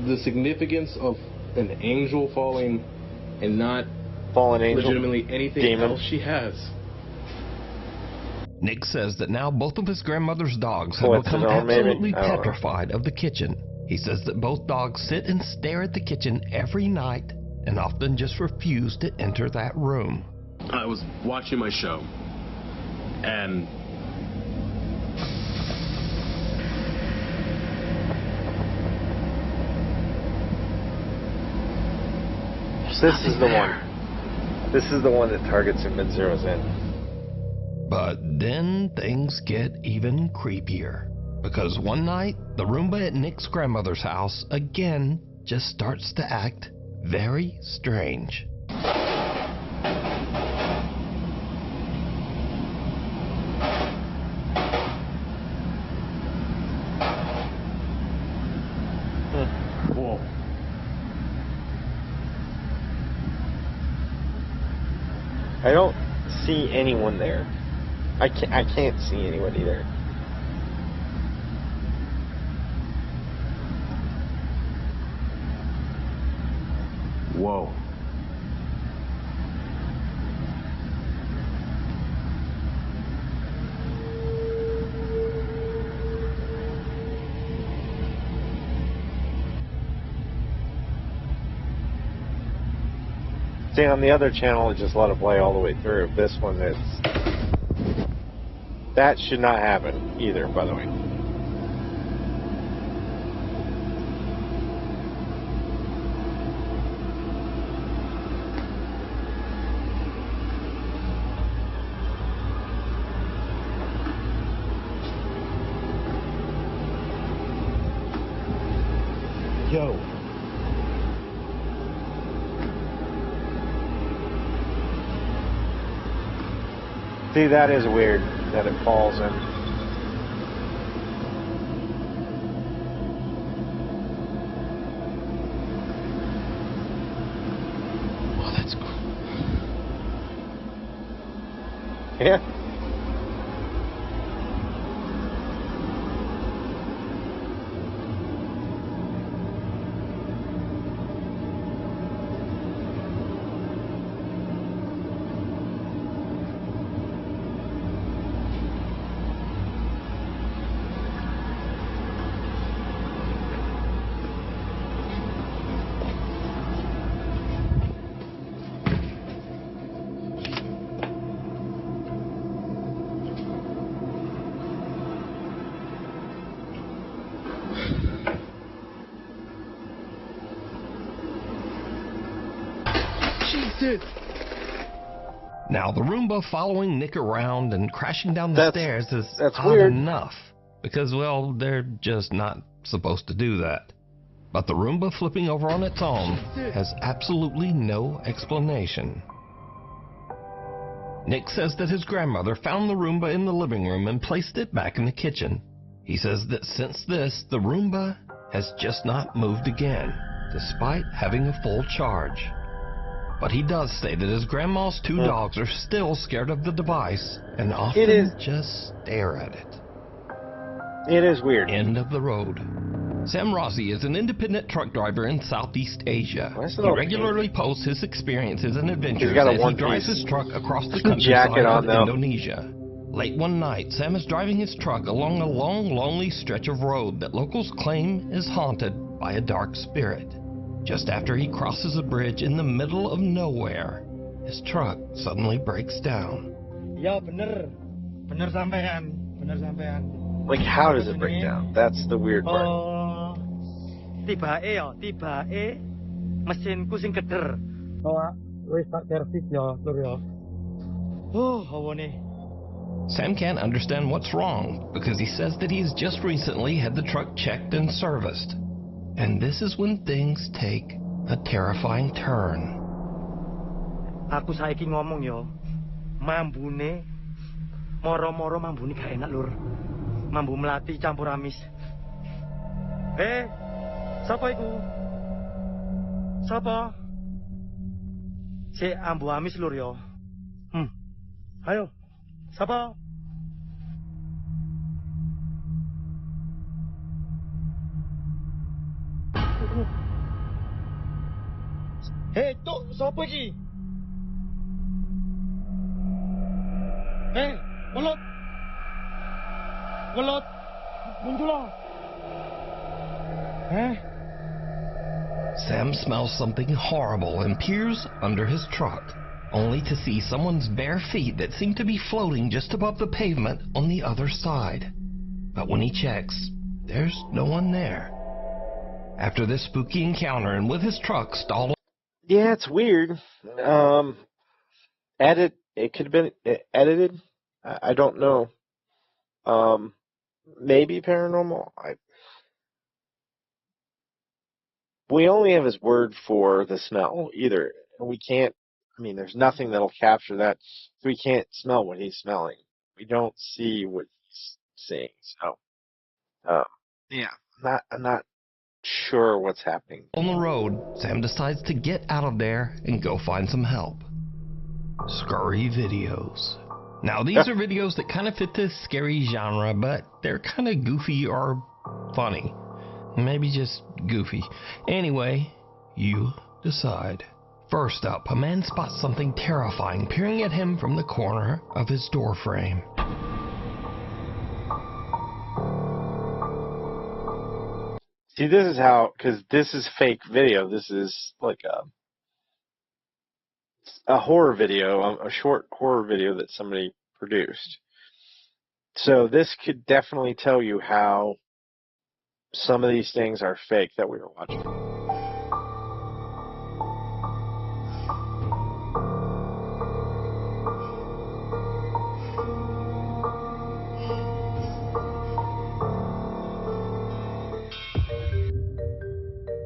the significance of an angel falling and not fallen angel, legitimately anything else she has. Nick says that now both of his grandmother's dogs have become absolutely petrified of the kitchen. He says that both dogs sit and stare at the kitchen every night and often just refuse to enter that room. I was watching my show, and this is the one. This is the one that targets and mid-zeroes in. But then things get even creepier. Because one night, the Roomba at Nick's grandmother's house again just starts to act very strange. Whoa. I don't see anyone there. I can't see anybody there. Whoa. See, on the other channel, it just let it play all the way through. This one, that should not happen either, by the way. Yo. See, that is weird that it falls in. Oh, that's cool. Yeah. Jesus! Now, the Roomba following Nick around and crashing down the stairs is odd weird enough. Because, well, they're just not supposed to do that. But the Roomba flipping over on its own has absolutely no explanation. Nick says that his grandmother found the Roomba in the living room and placed it back in the kitchen. He says that since this, the Roomba has just not moved again, despite having a full charge. But he does say that his grandma's 2 dogs are still scared of the device and often just stare at it. It is weird. End of the road. Sam Rossi is an independent truck driver in Southeast Asia. He regularly posts his experiences and adventures as he drives his truck across the countryside of Indonesia. Late one night, Sam is driving his truck along a long, lonely stretch of road that locals claim is haunted by a dark spirit. Just after he crosses a bridge in the middle of nowhere, his truck suddenly breaks down. Ya bener, bener sampean, bener sampean. Like, how does it break down? That's the weird part. Tibake mesinku sing keder. Oh, wis tak servis ya, Lur ya. Hawane. Sam can't understand what's wrong because he says that he's just recently had the truck checked and serviced. And this is when things take a terrifying turn. Aku saiki ngomong yo, mambune moro-moro mambune gak enak, Lur. Mambu melati campur amis. Sapa iku? Sapa? Si ambu amis, Lur yo. Ayo. Sapa? Tuk, sapa iki? Welut. Welut. Muncullah. Sam smells something horrible and peers under his truck, only to see someone's bare feet that seem to be floating just above the pavement on the other side. But when he checks, there's no one there. After this spooky encounter and with his truck stalled... Yeah, it's weird. It could have been edited. I don't know. Maybe paranormal. We only have his word for the smell either. We can't, there's nothing that'll capture that. We can't smell what he's smelling. We don't see what he's seeing. So, yeah, I'm not sure what's happening. On the road, Sam decides to get out of there and go find some help. Scary videos. Now, these are videos that kind of fit this scary genre, but they're kind of goofy or funny. Maybe just goofy. Anyway, you decide. First up, a man spots something terrifying peering at him from the corner of his door frame. See, this is how, because this is fake video. This is like a horror video, a short horror video that somebody produced. So this could definitely tell you how some of these things are fake that we were watching.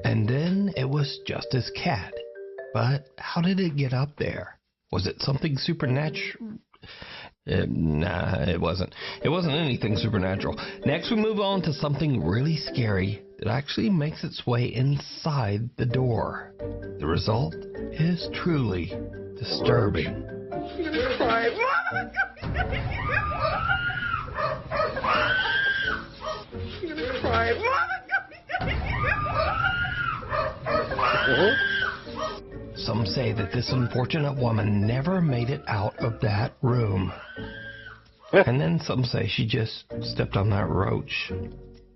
And then it was just his cat. But how did it get up there? Was it something supernatural? Nah, it wasn't. It wasn't anything supernatural. Next, we move on to something really scary that actually makes its way inside the door. The result is truly disturbing. I'm gonna cry. I'm gonna cry. Some say that this unfortunate woman never made it out of that room. And then some say she just stepped on that roach.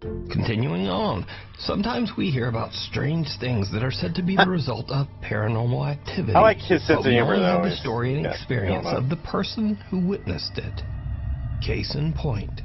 Continuing on, sometimes we hear about strange things that are said to be the result of paranormal activity. I like his sense of humor, though. But we only have the story and experience of the person who witnessed it. Case in point.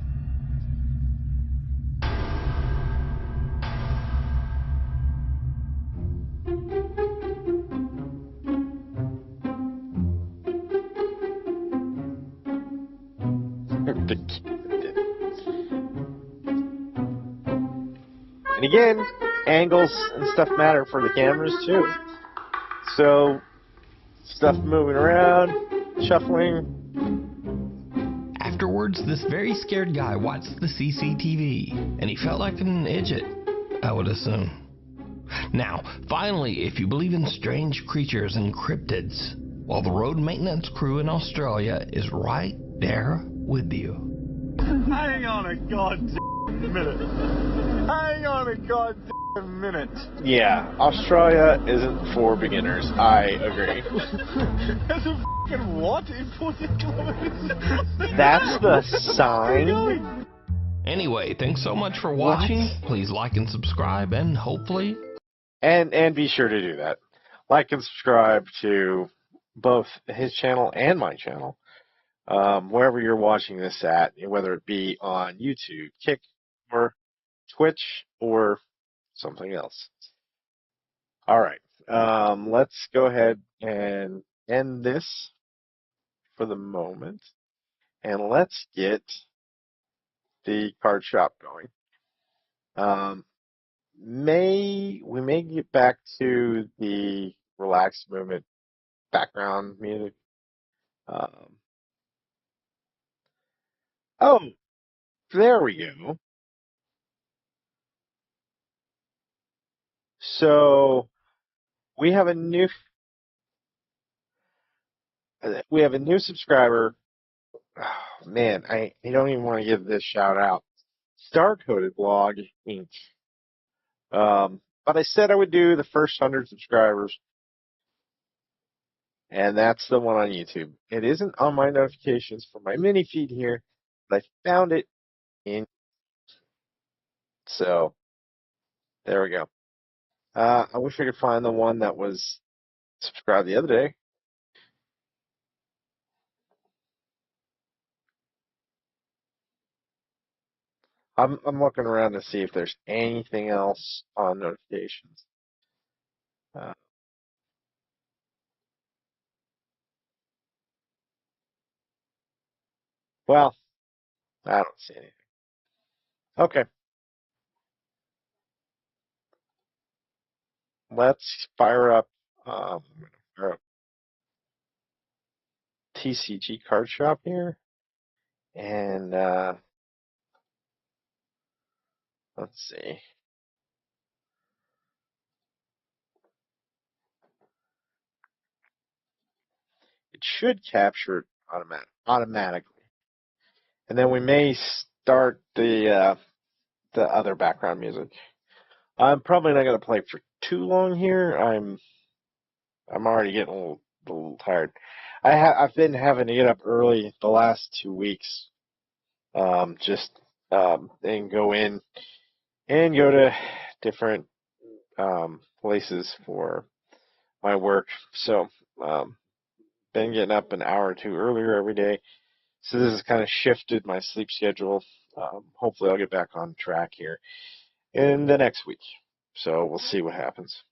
And again, angles and stuff matter for the cameras too. So, stuff moving around, shuffling, Afterwards, this very scared guy watched the CCTV, and he felt like an idiot, I would assume. Now, finally, if you believe in strange creatures and cryptids, well, the road maintenance crew in Australia is right there with you. Hang on a goddamn minute. Hang on a goddamn minute. Yeah, Australia isn't for beginners. I agree. There's a fucking what in 40 kilometers? That's the sign. Anyway, thanks so much for watching. Please like and subscribe, and hopefully... And be sure to do that. Like and subscribe to both his channel and my channel. Wherever you're watching this at, whether it be on YouTube, Kick, or Twitch, or something else. All right. Let's go ahead and end this for the moment. And let's get the card shop going. We may get back to the relaxed movement background music. Oh, there we go. So we have a new subscriber. Oh, man, I don't even want to give this shout out. Star Coded Blog Inc. But I said I would do the first 100 subscribers, and that's the one on YouTube. It isn't on my notifications for my mini feed here, but I found it in. So there we go. I wish I could find the one that was subscribed the other day. I'm looking around to see if there's anything else on notifications. Well, I don't see anything. Okay. Let's fire up TCG Card Shop here. And let's see. It should capture it automatically. And then we may start the other background music. I'm probably not going to play for too long here. I'm already getting a little tired. I've been having to get up early the last 2 weeks, and go in and go to different places for my work. So been getting up an hour or two earlier every day. So this has kind of shifted my sleep schedule. Hopefully I'll get back on track here in the next week. So we'll see what happens.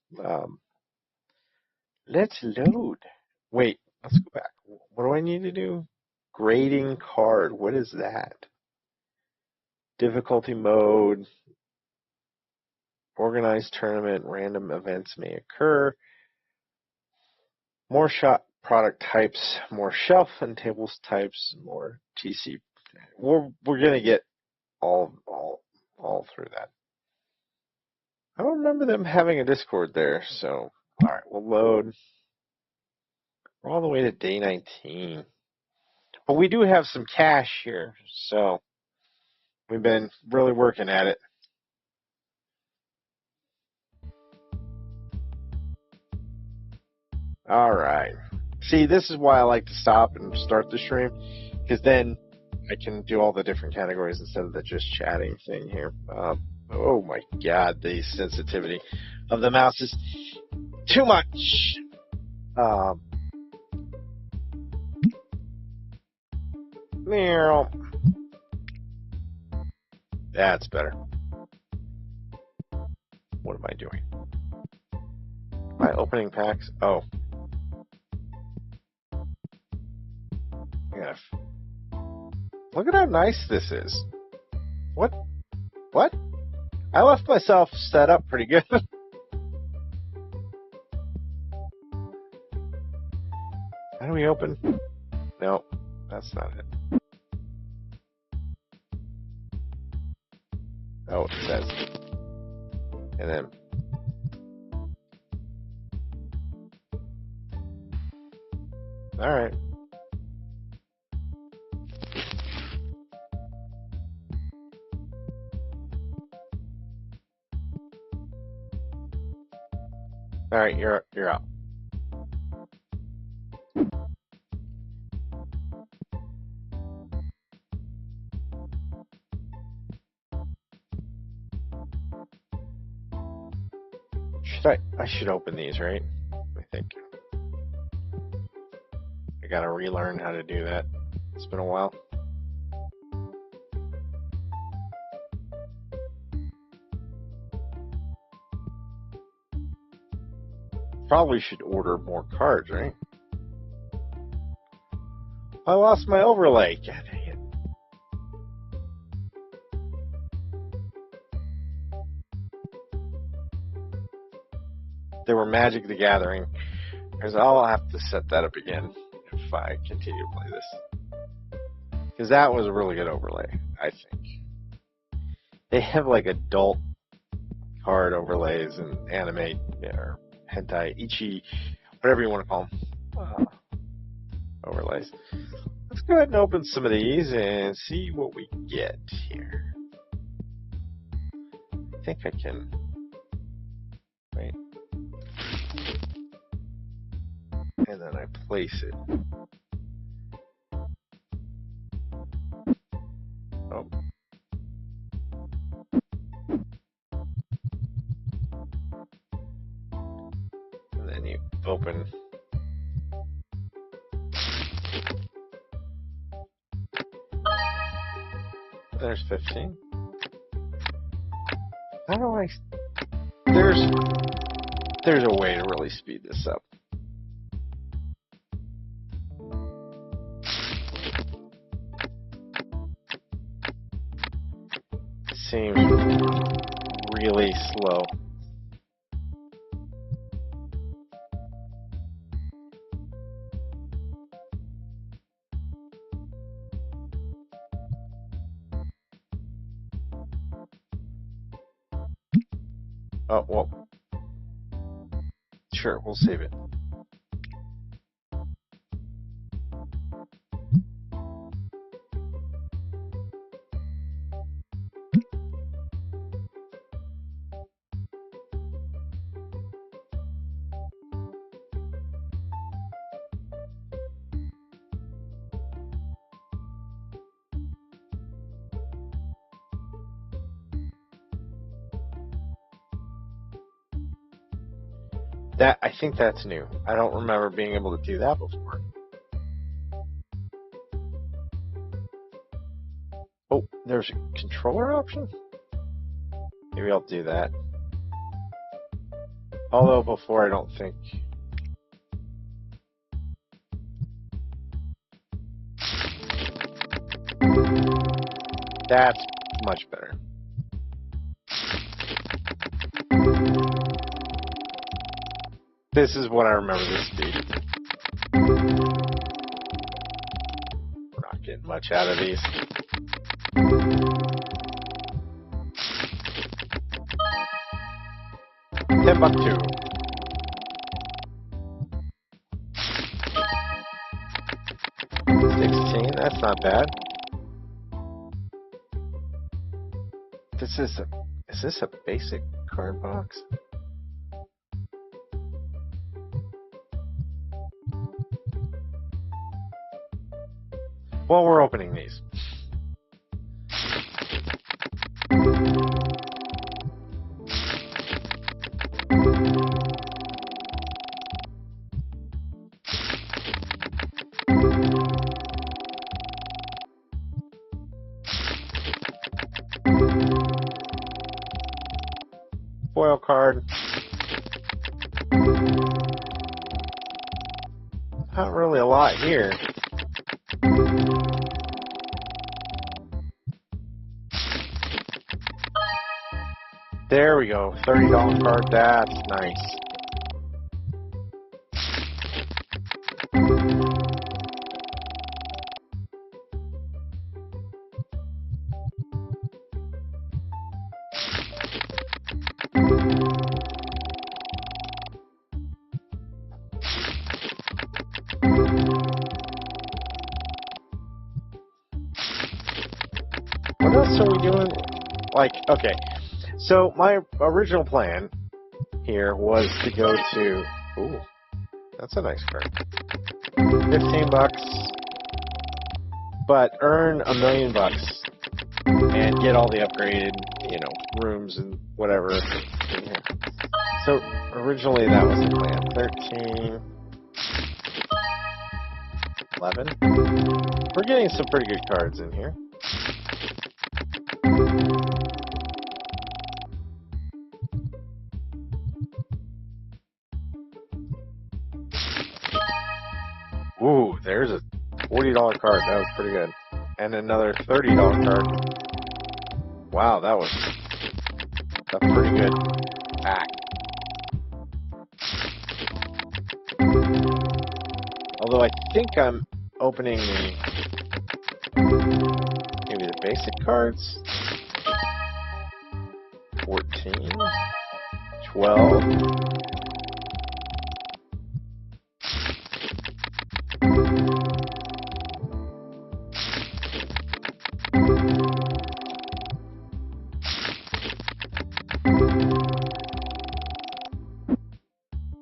Let's load. Wait, let's go back. What do I need to do? Grading card. What is that? Difficulty mode. Organized tournament. Random events may occur. More shop product types. More shelf and tables types. More TC. We're gonna get all through that. I don't remember them having a Discord there. So all right, we'll load. We're all the way to day 19. But we do have some cash here, so we've been really working at it. All right. See, this is why I like to stop and start the stream, because then I can do all the different categories instead of the just chatting thing here. Oh my God, the sensitivity of the mouse is too much. That's better. What am I doing? Am I opening packs? Oh. Yeah. Look at how nice this is. What? What? I left myself set up pretty good. How do we open? No, that's not it. what it says. And then alright. Alright, you're out. I should open these, right? I think. I gotta relearn how to do that. It's been a while. Probably should order more cards, right? I lost my overlay. God dang it. They were Magic the Gathering. Because I'll have to set that up again if I continue to play this. Because that was a really good overlay, I think. They have like adult card overlays and anime or hentai, ichi, whatever you want to call them. Overlays. Let's go ahead and open some of these and see what we get here. I think I can. Wait. And then I place it. Oh. And then you open. There's 15. How do I? There's a way to really speed this up. Seems really slow. Oh, well. Sure, we'll save it. I think that's new. I don't remember being able to do that before. Oh, there's a controller option? Maybe I'll do that. Although before I don't think. That's much better. This is what I remember the speed. We're not getting much out of these. Timbuktu. $16, that's not bad. Is this a basic card box? Well, we're opening these. Foil card. Not really a lot here. There we go. $30 card. That's nice. else are we doing? Like, okay. So my original plan here was to go to... Ooh, that's a nice card. $15, but earn $1 million and get all the upgraded, you know, rooms and whatever in here. So originally that was the plan. 13, 11. We're getting some pretty good cards in here. Ooh, there's a $40 card. That was pretty good. And another $30 card. Wow, that was a pretty good pack. Although I think I'm opening maybe the basic cards. 14, 12.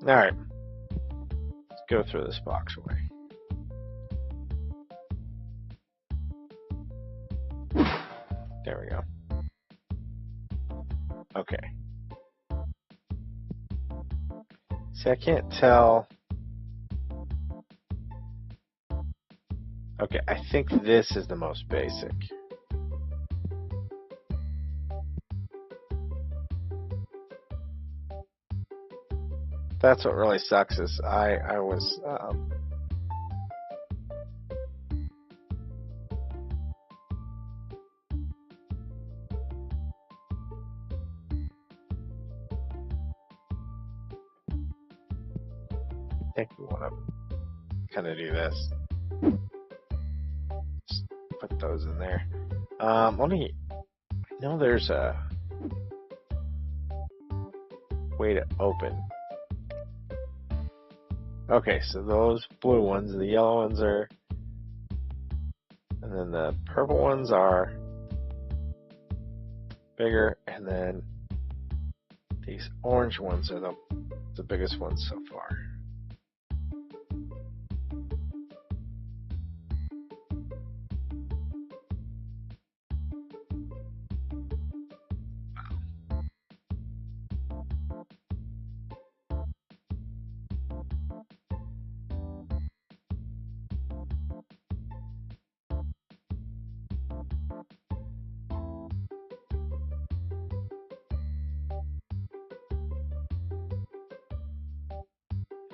Alright, let's go throw this box away. There we go. Okay. See, I can't tell. Okay, I think this is the most basic. That's what really sucks is I was I think we want to kind of do this. Just put those in there. Let me. I know there's a way to open. Okay, so those blue ones, the yellow ones are, and then the purple ones are bigger, and then these orange ones are the biggest ones so far.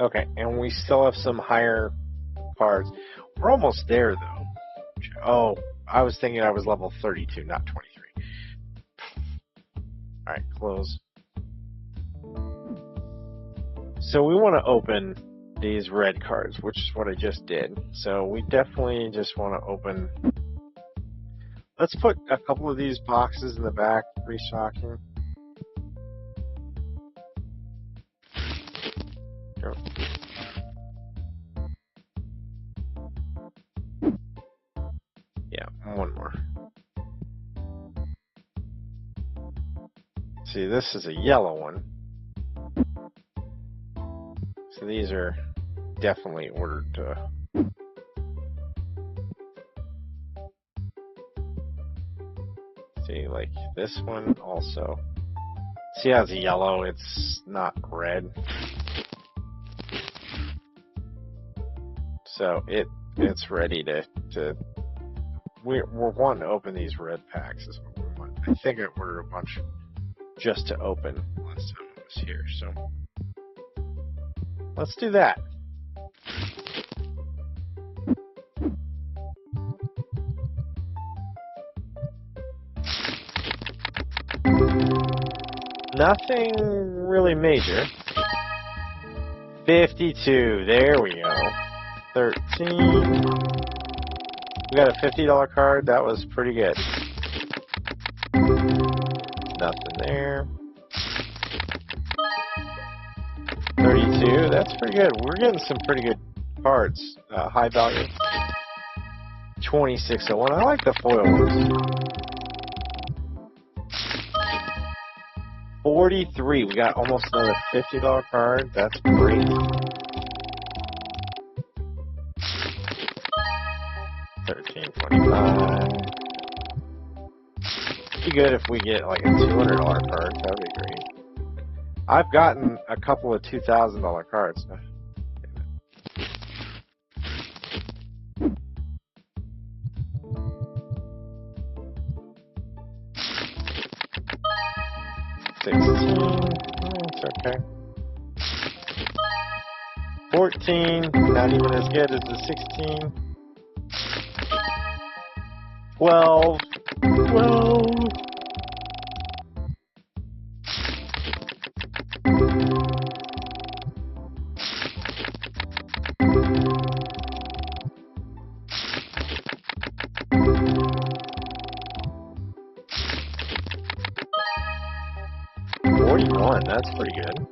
Okay, and we still have some higher cards. We're almost there, though. Oh, I was thinking I was level 32, not 23. Alright, close. So we want to open these red cards, which is what I just did. So we definitely just want to open... Let's put a couple of these boxes in the back, restocking. Yeah, one more. See, this is a yellow one. So these are definitely ordered to... See, like this one also. See how it's yellow, it's not red. So it's ready to we're wanting to open these red packs is what we want. I think I ordered a bunch just to open last time I was here, so let's do that. Nothing really major. 52, there we go. 13. We got a $50 card. That was pretty good. Nothing there. 32. That's pretty good. We're getting some pretty good cards. High value. 2601. I like the foil ones. 43. We got almost another $50 card. That's great. 13.25. Be good if we get like a $200 card. That'd be great. I've gotten a couple of $2,000 cards. It's okay. 14, not even as good as the 16. 12. 41, that's pretty good.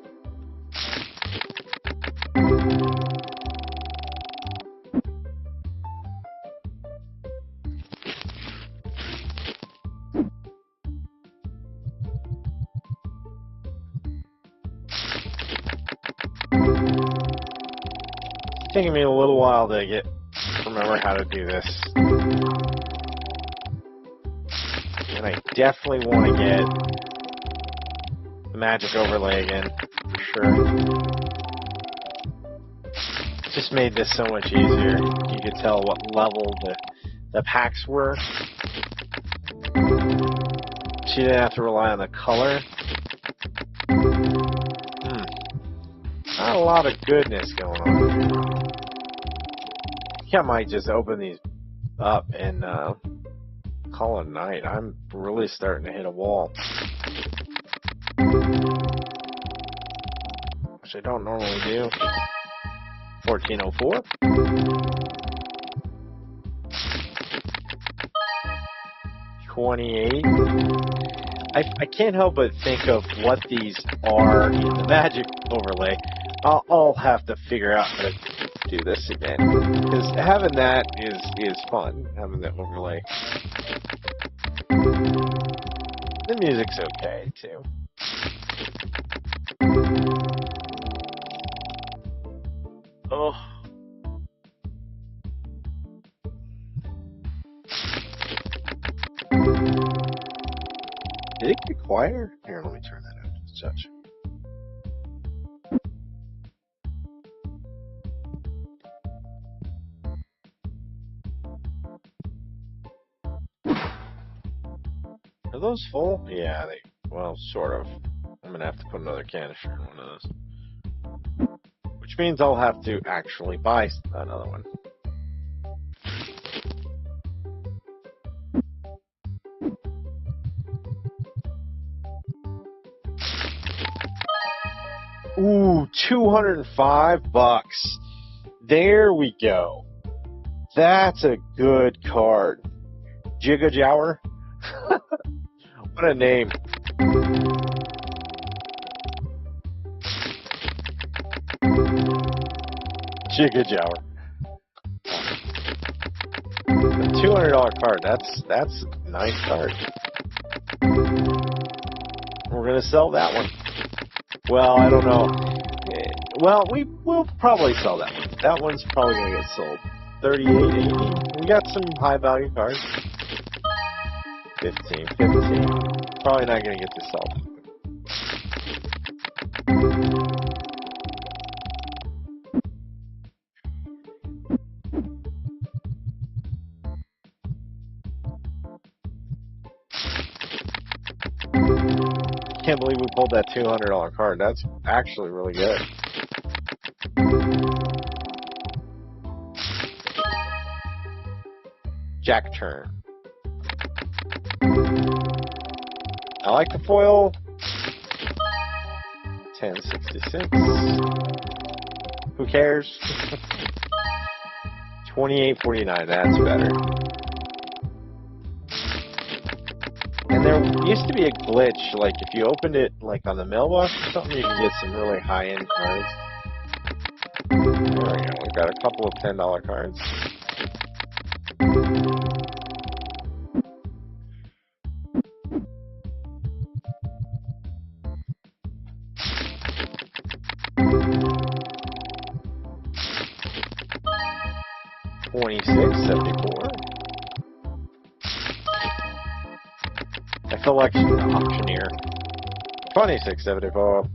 It's taking me a little while to remember how to do this. And I definitely want to get the magic overlay again, for sure. It just made this so much easier. You could tell what level the packs were. She didn't have to rely on the color. Not a lot of goodness going on here. I think I might just open these up and call it a night. I'm really starting to hit a wall. Which I don't normally do. 1404. $28. I can't help but think of what these are in the magic overlay. I'll have to figure out how to do this again. Because having that is fun, having the overlay. The music's okay, too. Oh. Did it get quieter? Here, let me turn that up. Judge. Are those full? Yeah, well, sort of. I'm gonna have to put another canister in one of those. Which means I'll have to actually buy another one. Ooh, $205. There we go. That's a good card. Jigga Jower. What a name. Jigga Jower. A $200 card. That's a nice card. We're gonna sell that one. Well, I don't know. Well, we'll probably sell that one. That one's probably gonna get sold. 38.80. We got some high value cards. 15. Probably not gonna get to sell. Can't believe we pulled that $200 card. That's actually really good. Jack turn. I like the foil. 1066. Who cares? 28.49. That's better. And there used to be a glitch, like if you opened it like on the mailbox or something, you can get some really high-end cards. There we go. We've got a couple of $10 cards. 26.74. I feel like an auctioneer. 26.74.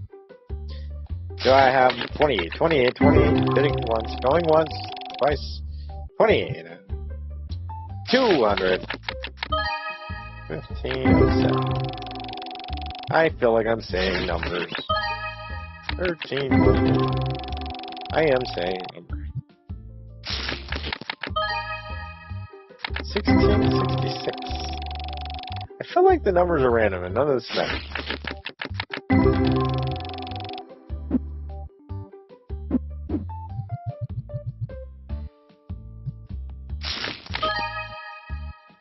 Do I have 28? 28, 28. Bidding once. Going once. Twice. 28. 200. 1507. I feel like I'm saying numbers. 13. I am saying numbers. 1666. I feel like the numbers are random and none of this matters.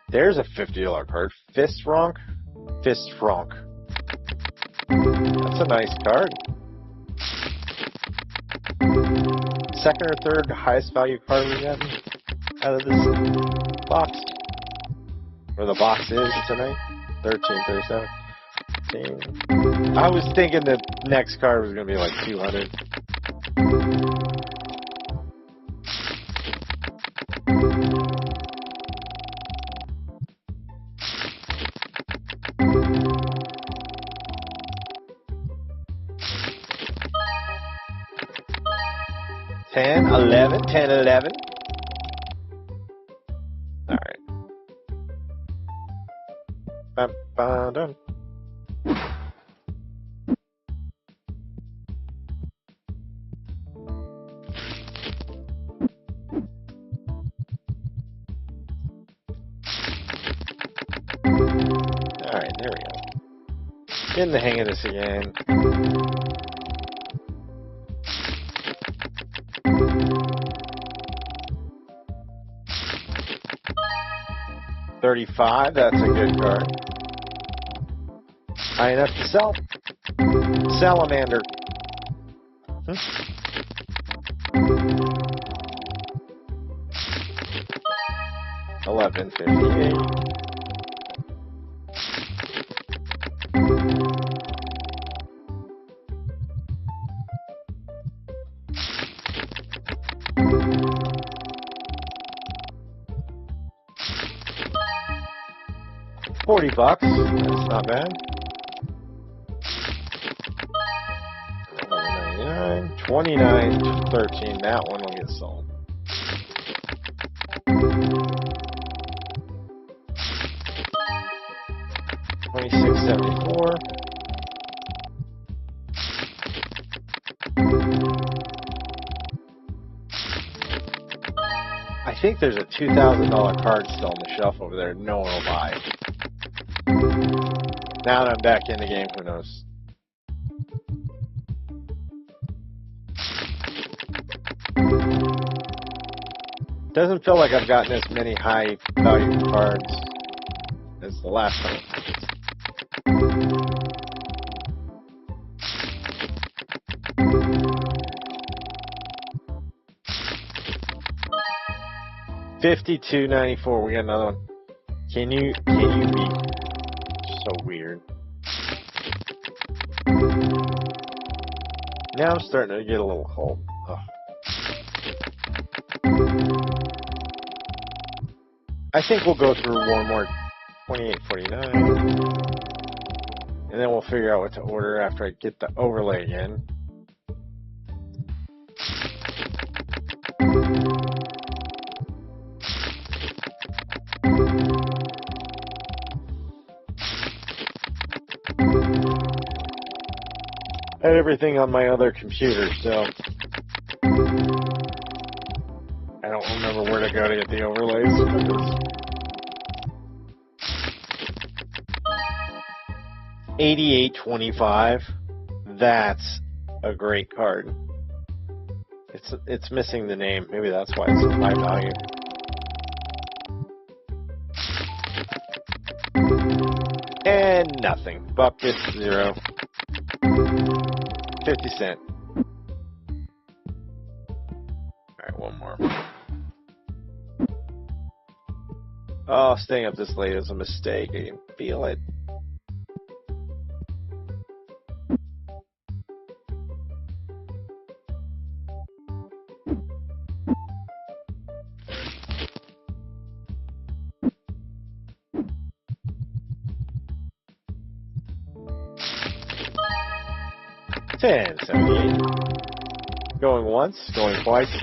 There's a $50 card. Fist Franc. Fist Franc. That's a nice card. Second or third highest value card we got out of this box. Where the box is tonight. 1337. I was thinking the next card was going to be like 200. $10, $11, $10, $11. All right. Done. Alright, there we go. Getting the hang of this again. $35, that's a good card. High enough to sell. Salamander. $11.58. $40. That's not bad. $11.99. $29.13. That one will get sold. $26.74. I think there's a $2,000 card still on the shelf over there. No one will buy. Now that I'm back in the game, who knows? Doesn't feel like I've gotten as many high value cards as the last time. $52.94. We got another one. Can you be so weird? Now I'm starting to get a little cold. Oh. I think we'll go through one more. $28.49, and then we'll figure out what to order after I get the overlay again. I had everything on my other computer, so I don't remember where to go to get the overlays for this. $88.25. That's a great card. It's missing the name. Maybe that's why it's so high value. And nothing. Buck gets 0. 50 cents. Alright, one more. Oh, staying up this late is a mistake. I can feel it. 1078. Going once, going twice.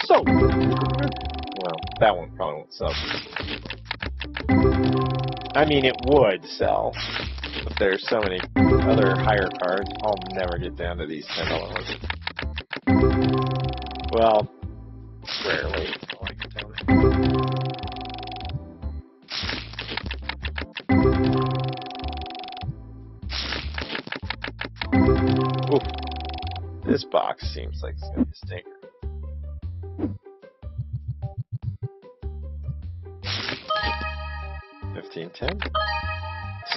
So, well, that one probably won't sell. I mean, it would sell, but there's so many other higher cards. I'll never get down to these $10 ones. Well, rarely. I like it down there. Oof. This box seems like it's going to be a stinker. $15.10.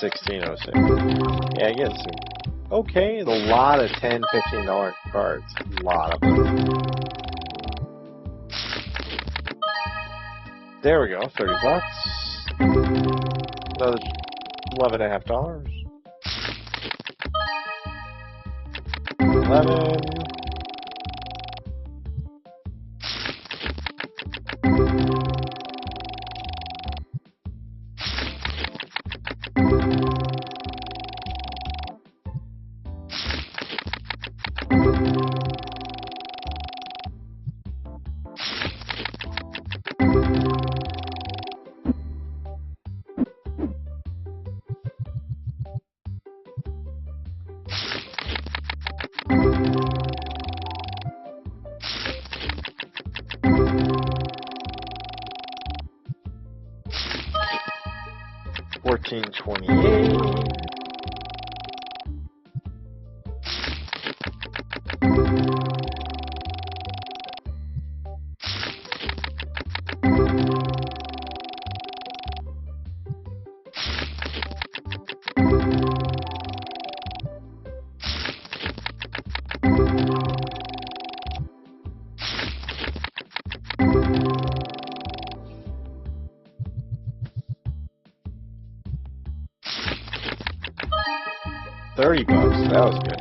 $16.06. Yeah, I get some. Okay, a lot of $10, $15 cards. A lot of them. There we go, 30 bucks. Another $11.50. 11. $14.28. $30. That was good.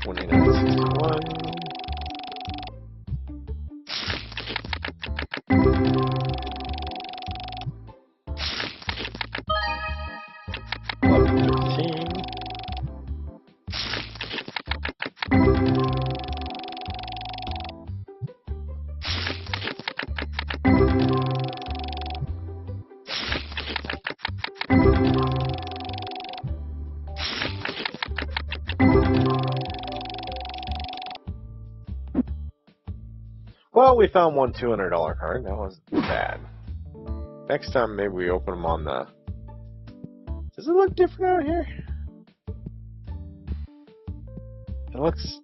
$29.61. $11.15. Well, we found one $200 card. That wasn't bad. Next time, maybe we open them on the... Does it look different out here? It looks...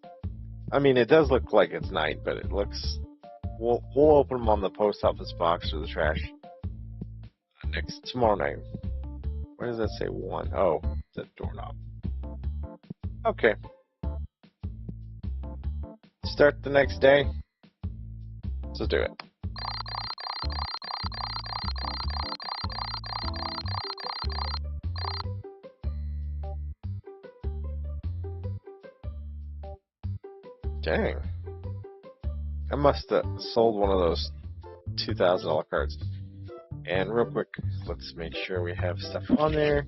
I mean, it does look like it's night, but it looks... We'll open them on the post office box or the trash tomorrow night. Where does that say 1? Oh, the doorknob. Okay. Start the next day. Let's do it. Dang. I must have sold one of those $2,000 cards. And real quick, let's make sure we have stuff on there.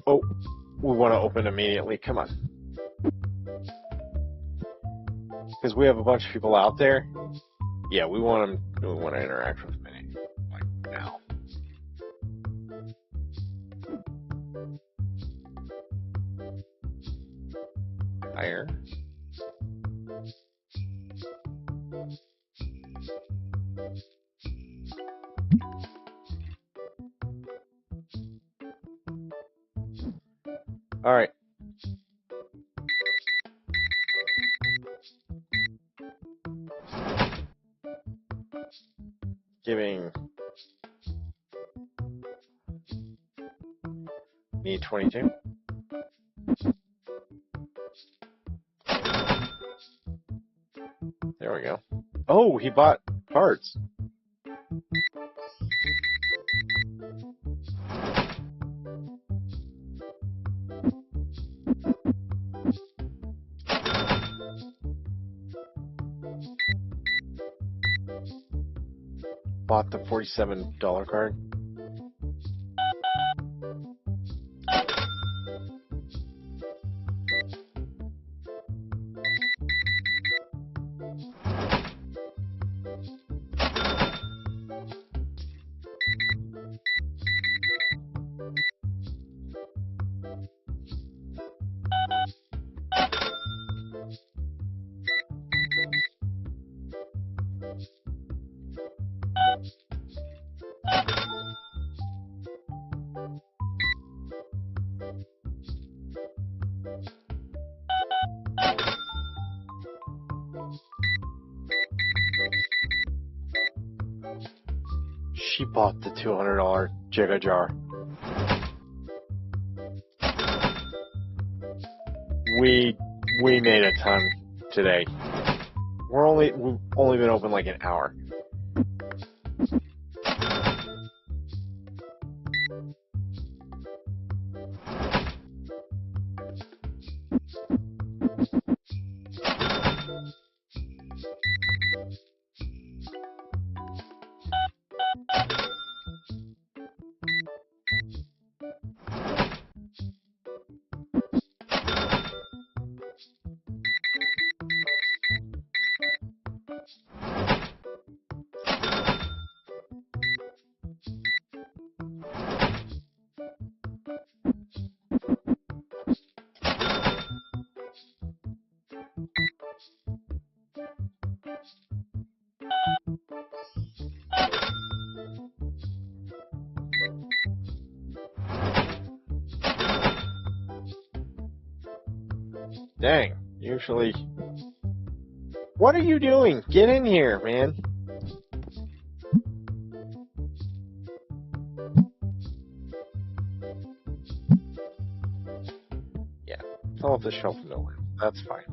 Oh, we want to open immediately. Come on. Because we have a bunch of people out there. Yeah, we want to interact with them like now. Higher. All right. Giving me 22. There we go. Oh, he bought parts. Bought the $47 card. She bought the $200 Jigga Jar. We made a ton today. We've only been open like an hour. Dang, usually... What are you doing? Get in here, man. Yeah, fell off the shelf of nowhere. That's fine.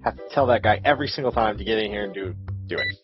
Have to tell that guy every single time to get in here and do it.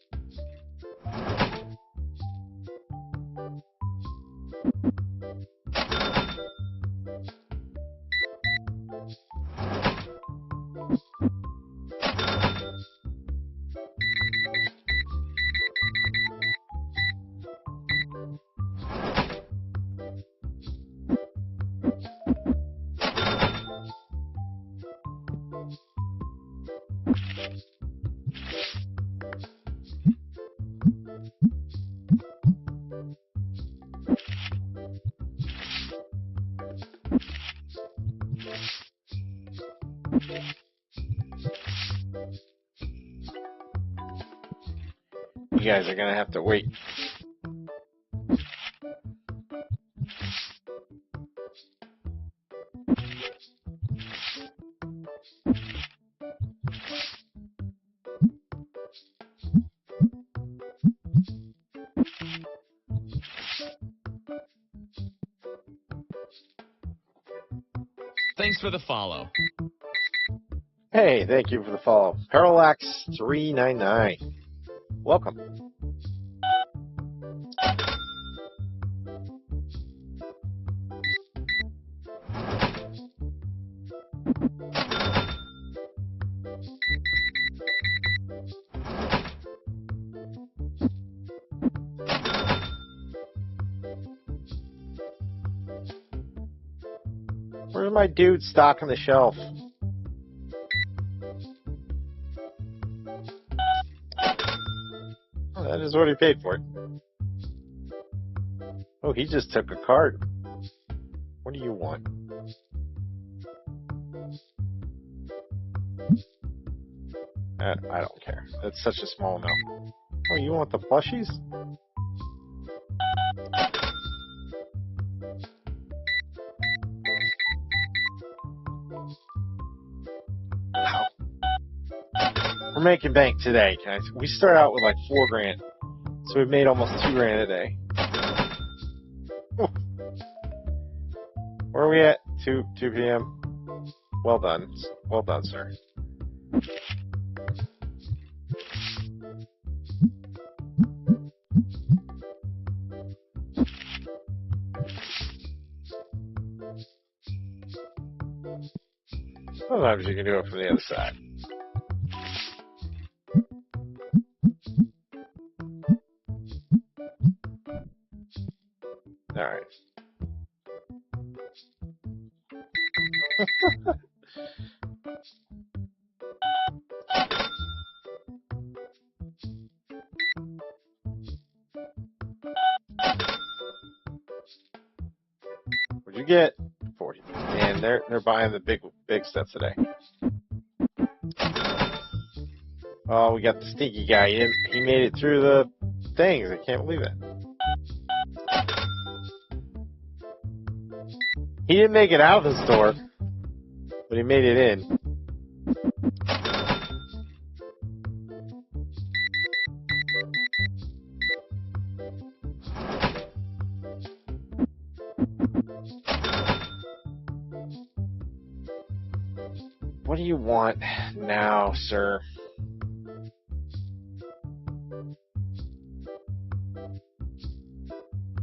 You guys are gonna have to wait. Thanks for the follow. Hey, thank you for the follow. Parallax399. Welcome. Where's my dude stocking the shelf? Oh, that is what he paid for it. Oh, he just took a card. What do you want? I don't care. That's such a small amount. Oh, you want the plushies? We're making bank today, guys. We start out with like $4 grand. So we've made almost $2 grand a day. Where are we at? 2 p.m. Well done. Well done, sir. Sometimes you can do it from the other side. All right. What'd you get? 40. And they're buying the big stuff today. Oh, we got the stinky guy. He made it through the things. I can't believe it. He didn't make it out of the store, but he made it in. What do you want now, sir?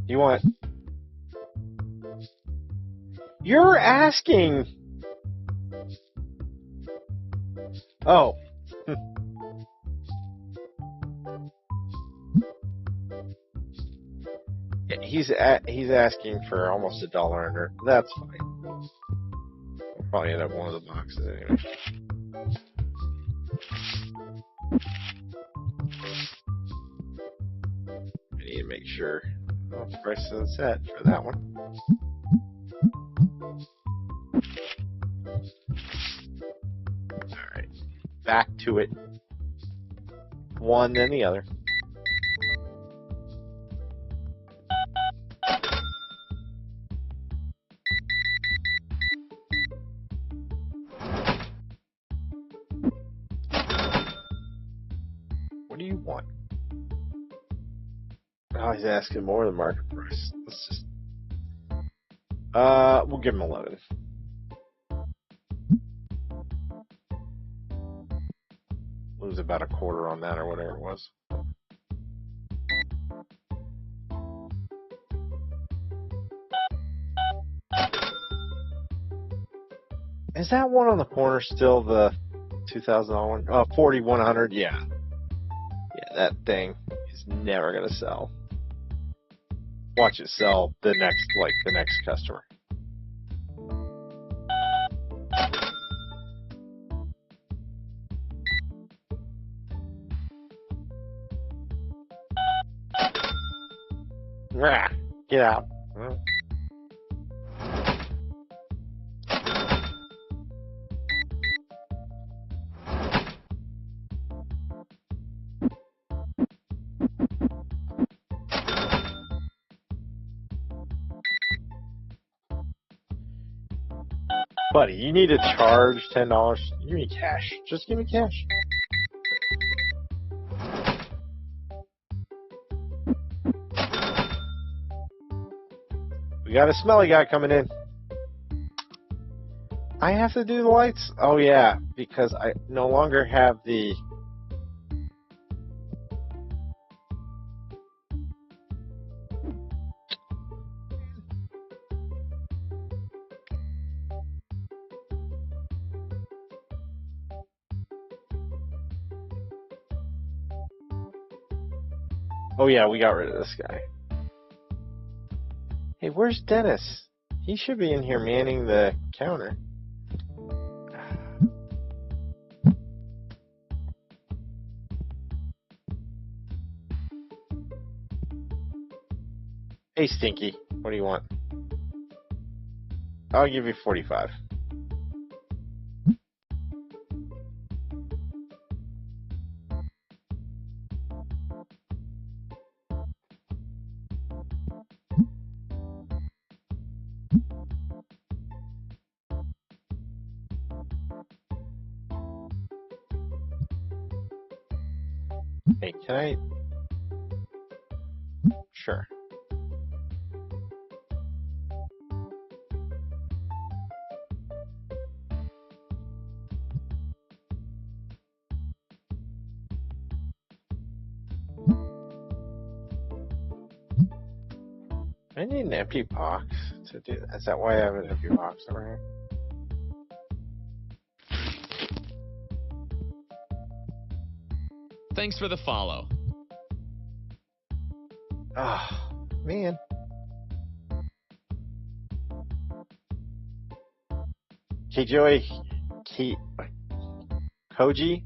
You want... You're asking... Oh. He's asking for almost $1 under. That's fine. We'll probably end up one of the boxes anyway. I need to make sure the price isn't set for that one. Alright. Back to it. One, then the other. What do you want? Oh, he's asking more than market price. Let's just... we'll give him 11. Lose about a quarter on that or whatever it was. Is that one on the corner still the $2,000 one? Oh, 4,100. Yeah. Yeah, that thing is never gonna sell. Watch it sell the next customer. Rah, get out. Buddy, you need to charge $10. Give me cash. Just give me cash. We got a smelly guy coming in. I have to do the lights? Oh yeah, because I no longer have the... Oh yeah, we got rid of this guy. Hey, where's Dennis? He should be in here manning the counter. Hey, Stinky, what do you want? I'll give you 45. Hey, can I? Sure. I need an empty box to do that. Is that why I have an empty box over here? Thanks for the follow. Oh, man. Kjoy, Koji Hugi.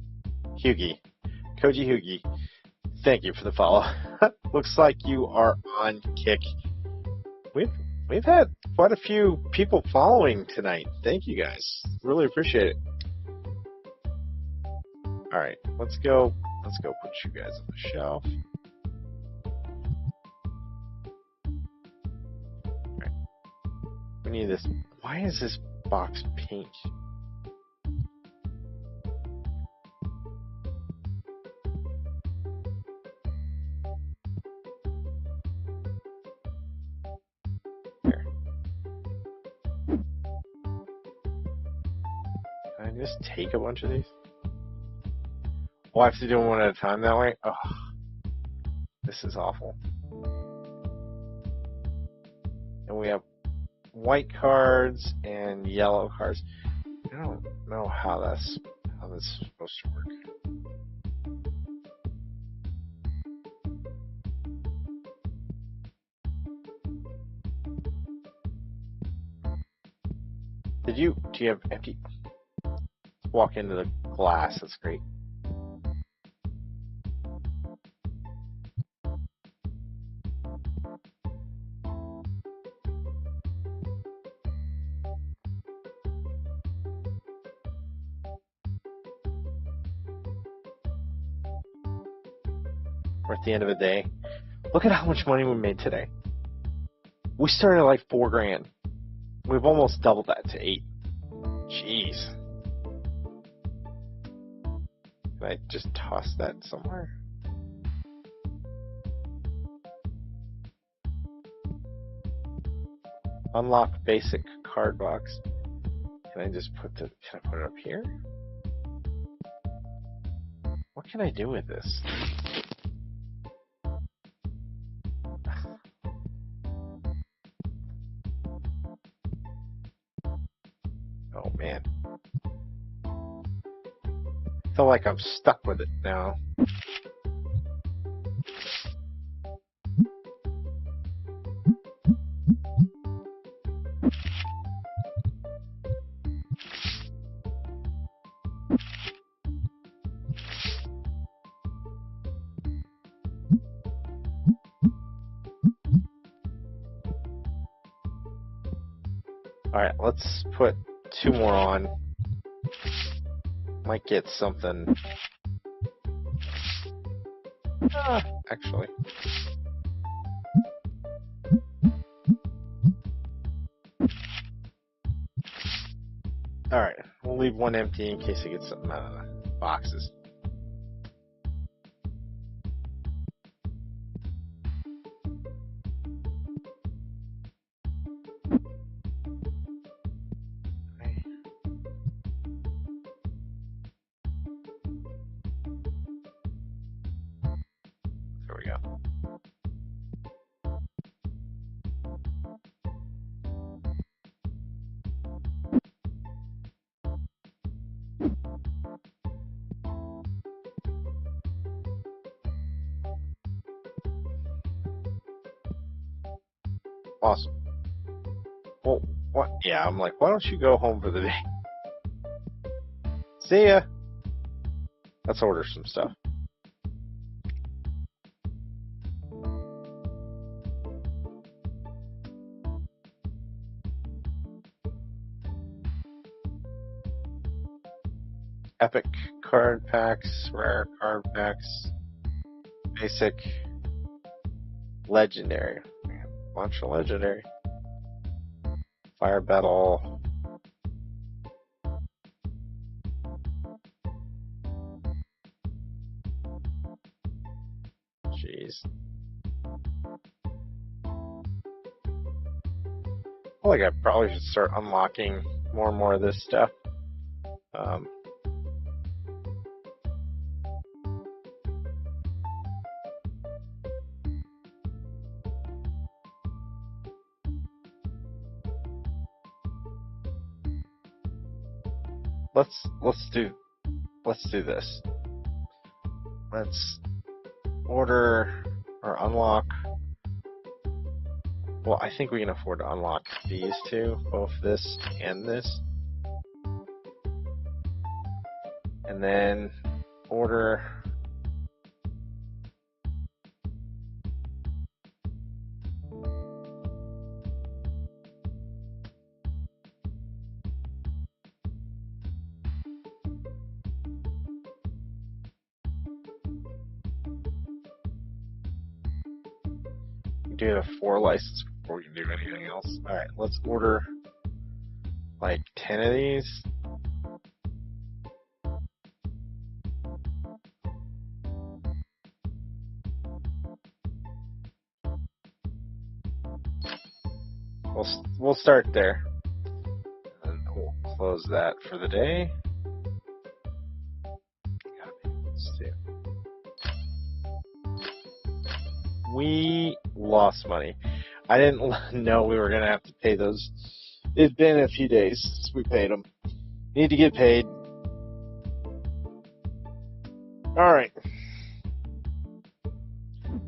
Thank you for the follow. Looks like you are on kick. We've had quite a few people following tonight. Thank you guys. Really appreciate it. All right, let's go put you guys on the shelf. All right. We need this. Why is this box pink? Here. Can I just take a bunch of these? Oh, I have to do them one at a time that way? Oh, this is awful. And we have white cards and yellow cards. I don't know how this is supposed to work. Do you have empty? Walk into the glass. That's great. We're at the end of the day. Look at how much money we made today. We started at like $4 grand. We've almost doubled that to 8. Jeez. Can I just toss that somewhere? Unlock basic card box. Can I put it up here? What can I do with this? Oh man. I feel like I'm stuck with it now. Alright, let's put 2 more on. Might get something. Actually. Alright, we'll leave one empty in case I get something out of the boxes. There we go. Awesome. Well, what? Yeah, I'm like, why don't you go home for the day? See ya. Let's order some stuff. Epic card packs, rare card packs, basic, legendary. Bunch of legendary. Fire battle. Jeez. I feel like I probably should start unlocking more and more of this stuff. Let's do this. Let's order or unlock. Well, I think we can afford to unlock these two, both this and this. And then order do have 4 licenses before we can do anything else. Alright, let's order like 10 of these. We'll start there. And we'll close that for the day. We lost money. I didn't know we were going to have to pay those. It's been a few days since we paid them. Need to get paid. Alright.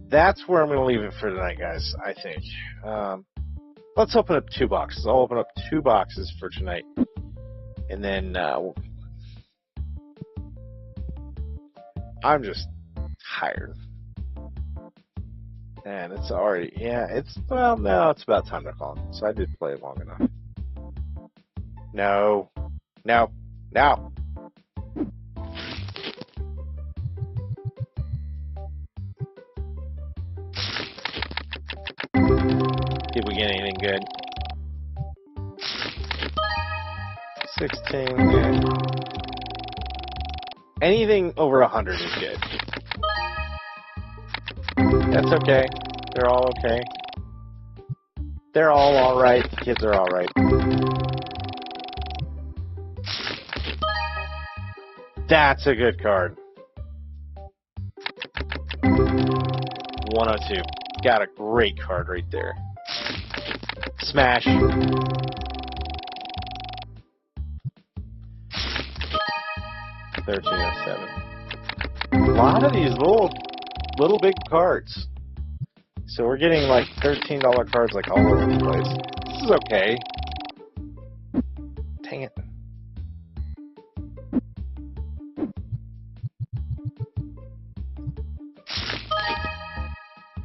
That's where I'm going to leave it for tonight, guys, I think. Let's open up 2 boxes. I'll open up 2 boxes for tonight. And then I'm just tired. And it's already, well, no, it's about time to call him. So I did play long enough. No. Did we get anything good? 16, yeah. Anything over 100 is good. That's okay. They're all okay. They're all alright. The kids are alright. That's a good card. 102. Got a great card right there. Smash. 1307. A lot of these little big cards. So we're getting like $13 cards like all over the place. This is okay. Dang it.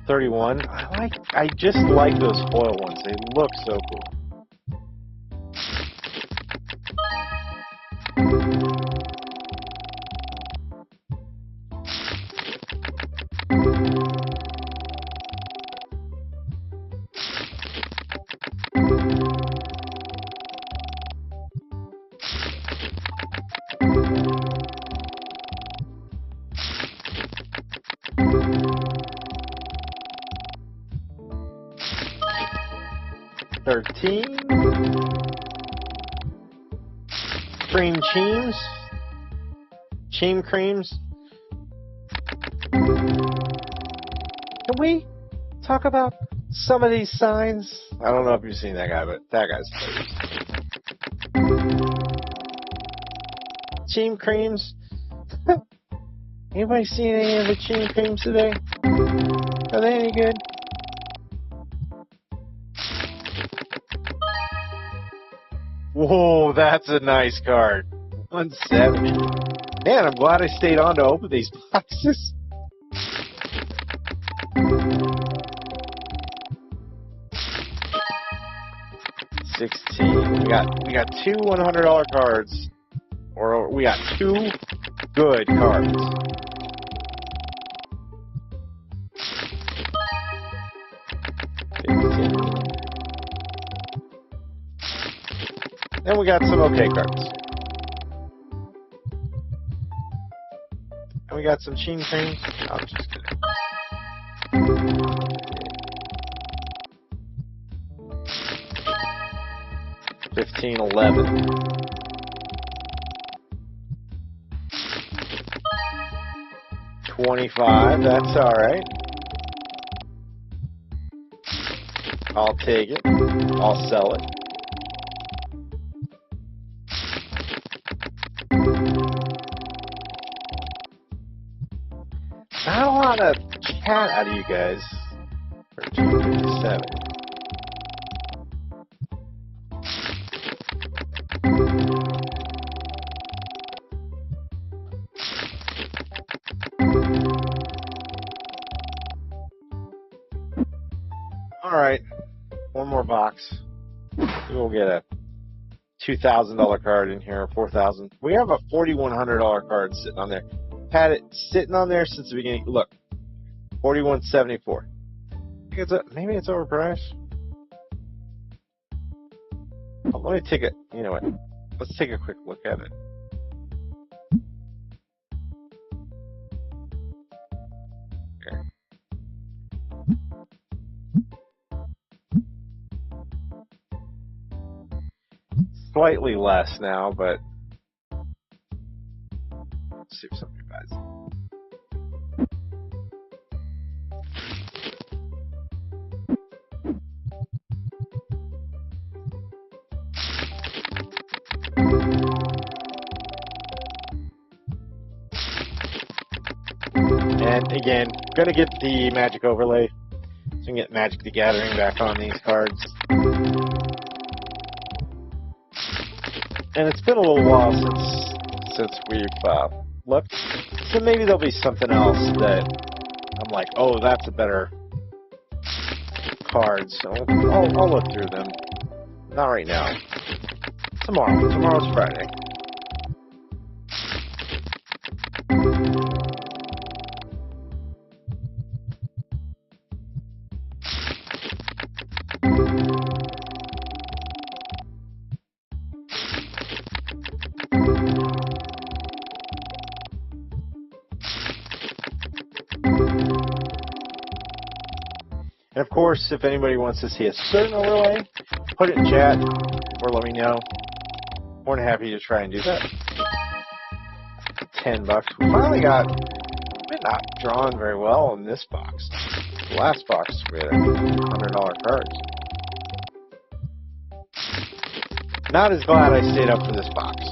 $31. I just like those foil ones. They look so cool. Cream Cheems. Cheem Creams. Can we talk about some of these signs? I don't know if you've seen that guy, but that guy's hilarious. Cheem Creams. Anybody seen any of the Cheem Creams today? Are they any good? Whoa, that's a nice card. 170. Man, I'm glad I stayed on to open these boxes. $16. We got 2 $100 cards. Or we got 2 good cards. And we got some okay cards. And we got some Cheem Creams. I'm just kidding. 1511. $25, that's alright. I'll take it. I'll sell it. Not a lot of chat out of you guys for 257. Alright, one more box. We'll get a $2,000 card in here, $4,000. We have a $4,100 card sitting on there. Had it sitting on there since the beginning. Look, $4,174. Maybe it's overpriced. Oh, let me take a. You know what? Let's take a quick look at it. Here. Slightly less now, but let's see if somebody buys it. And again, gonna get the magic overlay so we can get Magic the Gathering back on these cards. And it's been a little while since we've looked, so maybe there'll be something else that I'm like, oh, that's a better card. So I'll look through them. Not right now. Tomorrow. Tomorrow's Friday. And of course, if anybody wants to see a certain overlay, put it in chat or let me know. More than happy to try and do that. $10. We finally got, we're not drawn very well in this box. The last box we had $100 cards. Not as glad I stayed up for this box.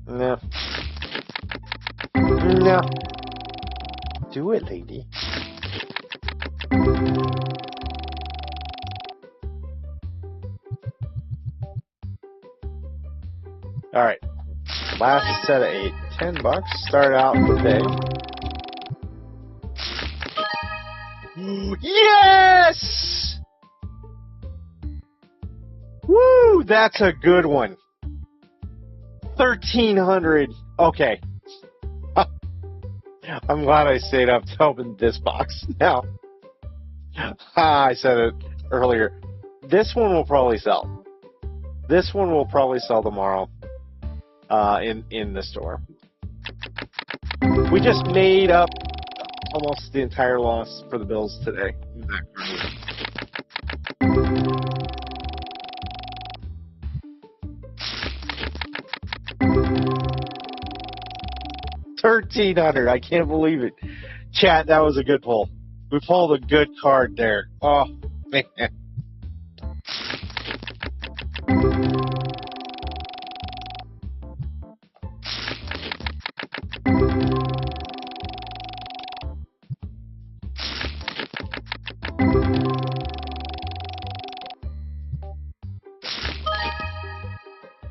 No. No. Do it, lady. Alright. Last set of 8. $10. Start out okay. Yes! Woo! That's a good one. 1,300. Okay. I'm glad I stayed up to open this box now. I said it earlier. This one will probably sell. This one will probably sell tomorrow in the store. We just made up almost the entire loss for the Bills today. $1,300. I can't believe it. Chat, that was a good pull. We pulled a good card there. Oh, man.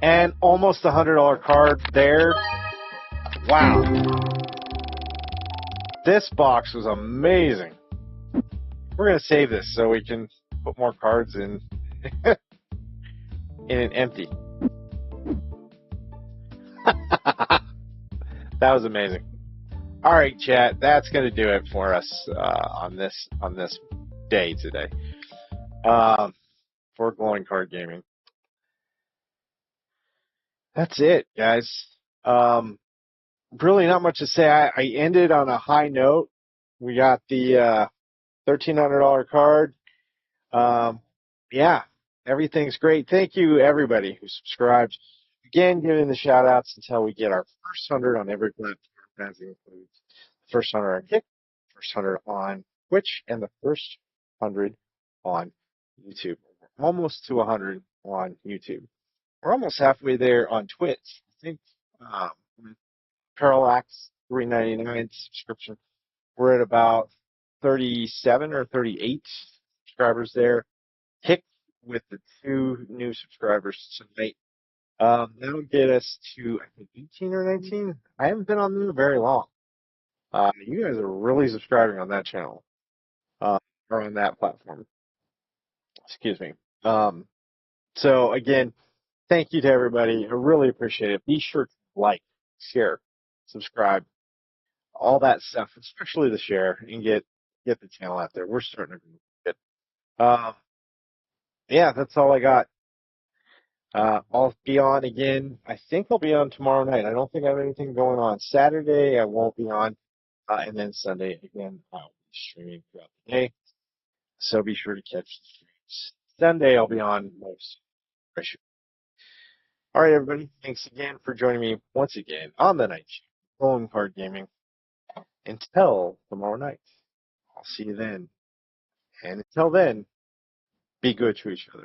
And almost a $100 card there. Wow. This box was amazing. we're gonna save this so we can put more cards in in an empty. That was amazing. All right, chat. That's gonna do it for us on this day today for Glowing Card Gaming. That's it, guys. Really not much to say. I ended on a high note. We got the $1,300 card. Yeah, everything's great. Thank you, everybody who subscribed. Again, giving the shout outs until we get our first 100 on every platform. That includes the first 100 on Kick, first 100 on Twitch, and the first 100 on YouTube. We're almost to 100 on YouTube. We're almost halfway there on Twitch. I think Parallax $3.99 subscription. We're at about 37 or 38 subscribers there. Kick with the 2 new subscribers tonight. That'll get us to, I think, 18 or 19. I haven't been on there very long. You guys are really subscribing on that channel, or on that platform. Excuse me. So again, thank you to everybody. I really appreciate it. Be sure to like, share, subscribe, all that stuff, especially the share, and get the channel out there. We're starting to get. Yeah, that's all I got. I'll be on again. I think I'll be on tomorrow night. I don't think I have anything going on. Saturday, I won't be on. And then Sunday, again, I'll be streaming throughout the day. So be sure to catch the streams. Sunday, I'll be on most. All right, everybody. Thanks again for joining me once again on the night show, Glowing Card Gaming. Until tomorrow night. I'll see you then. And until then, be good to each other.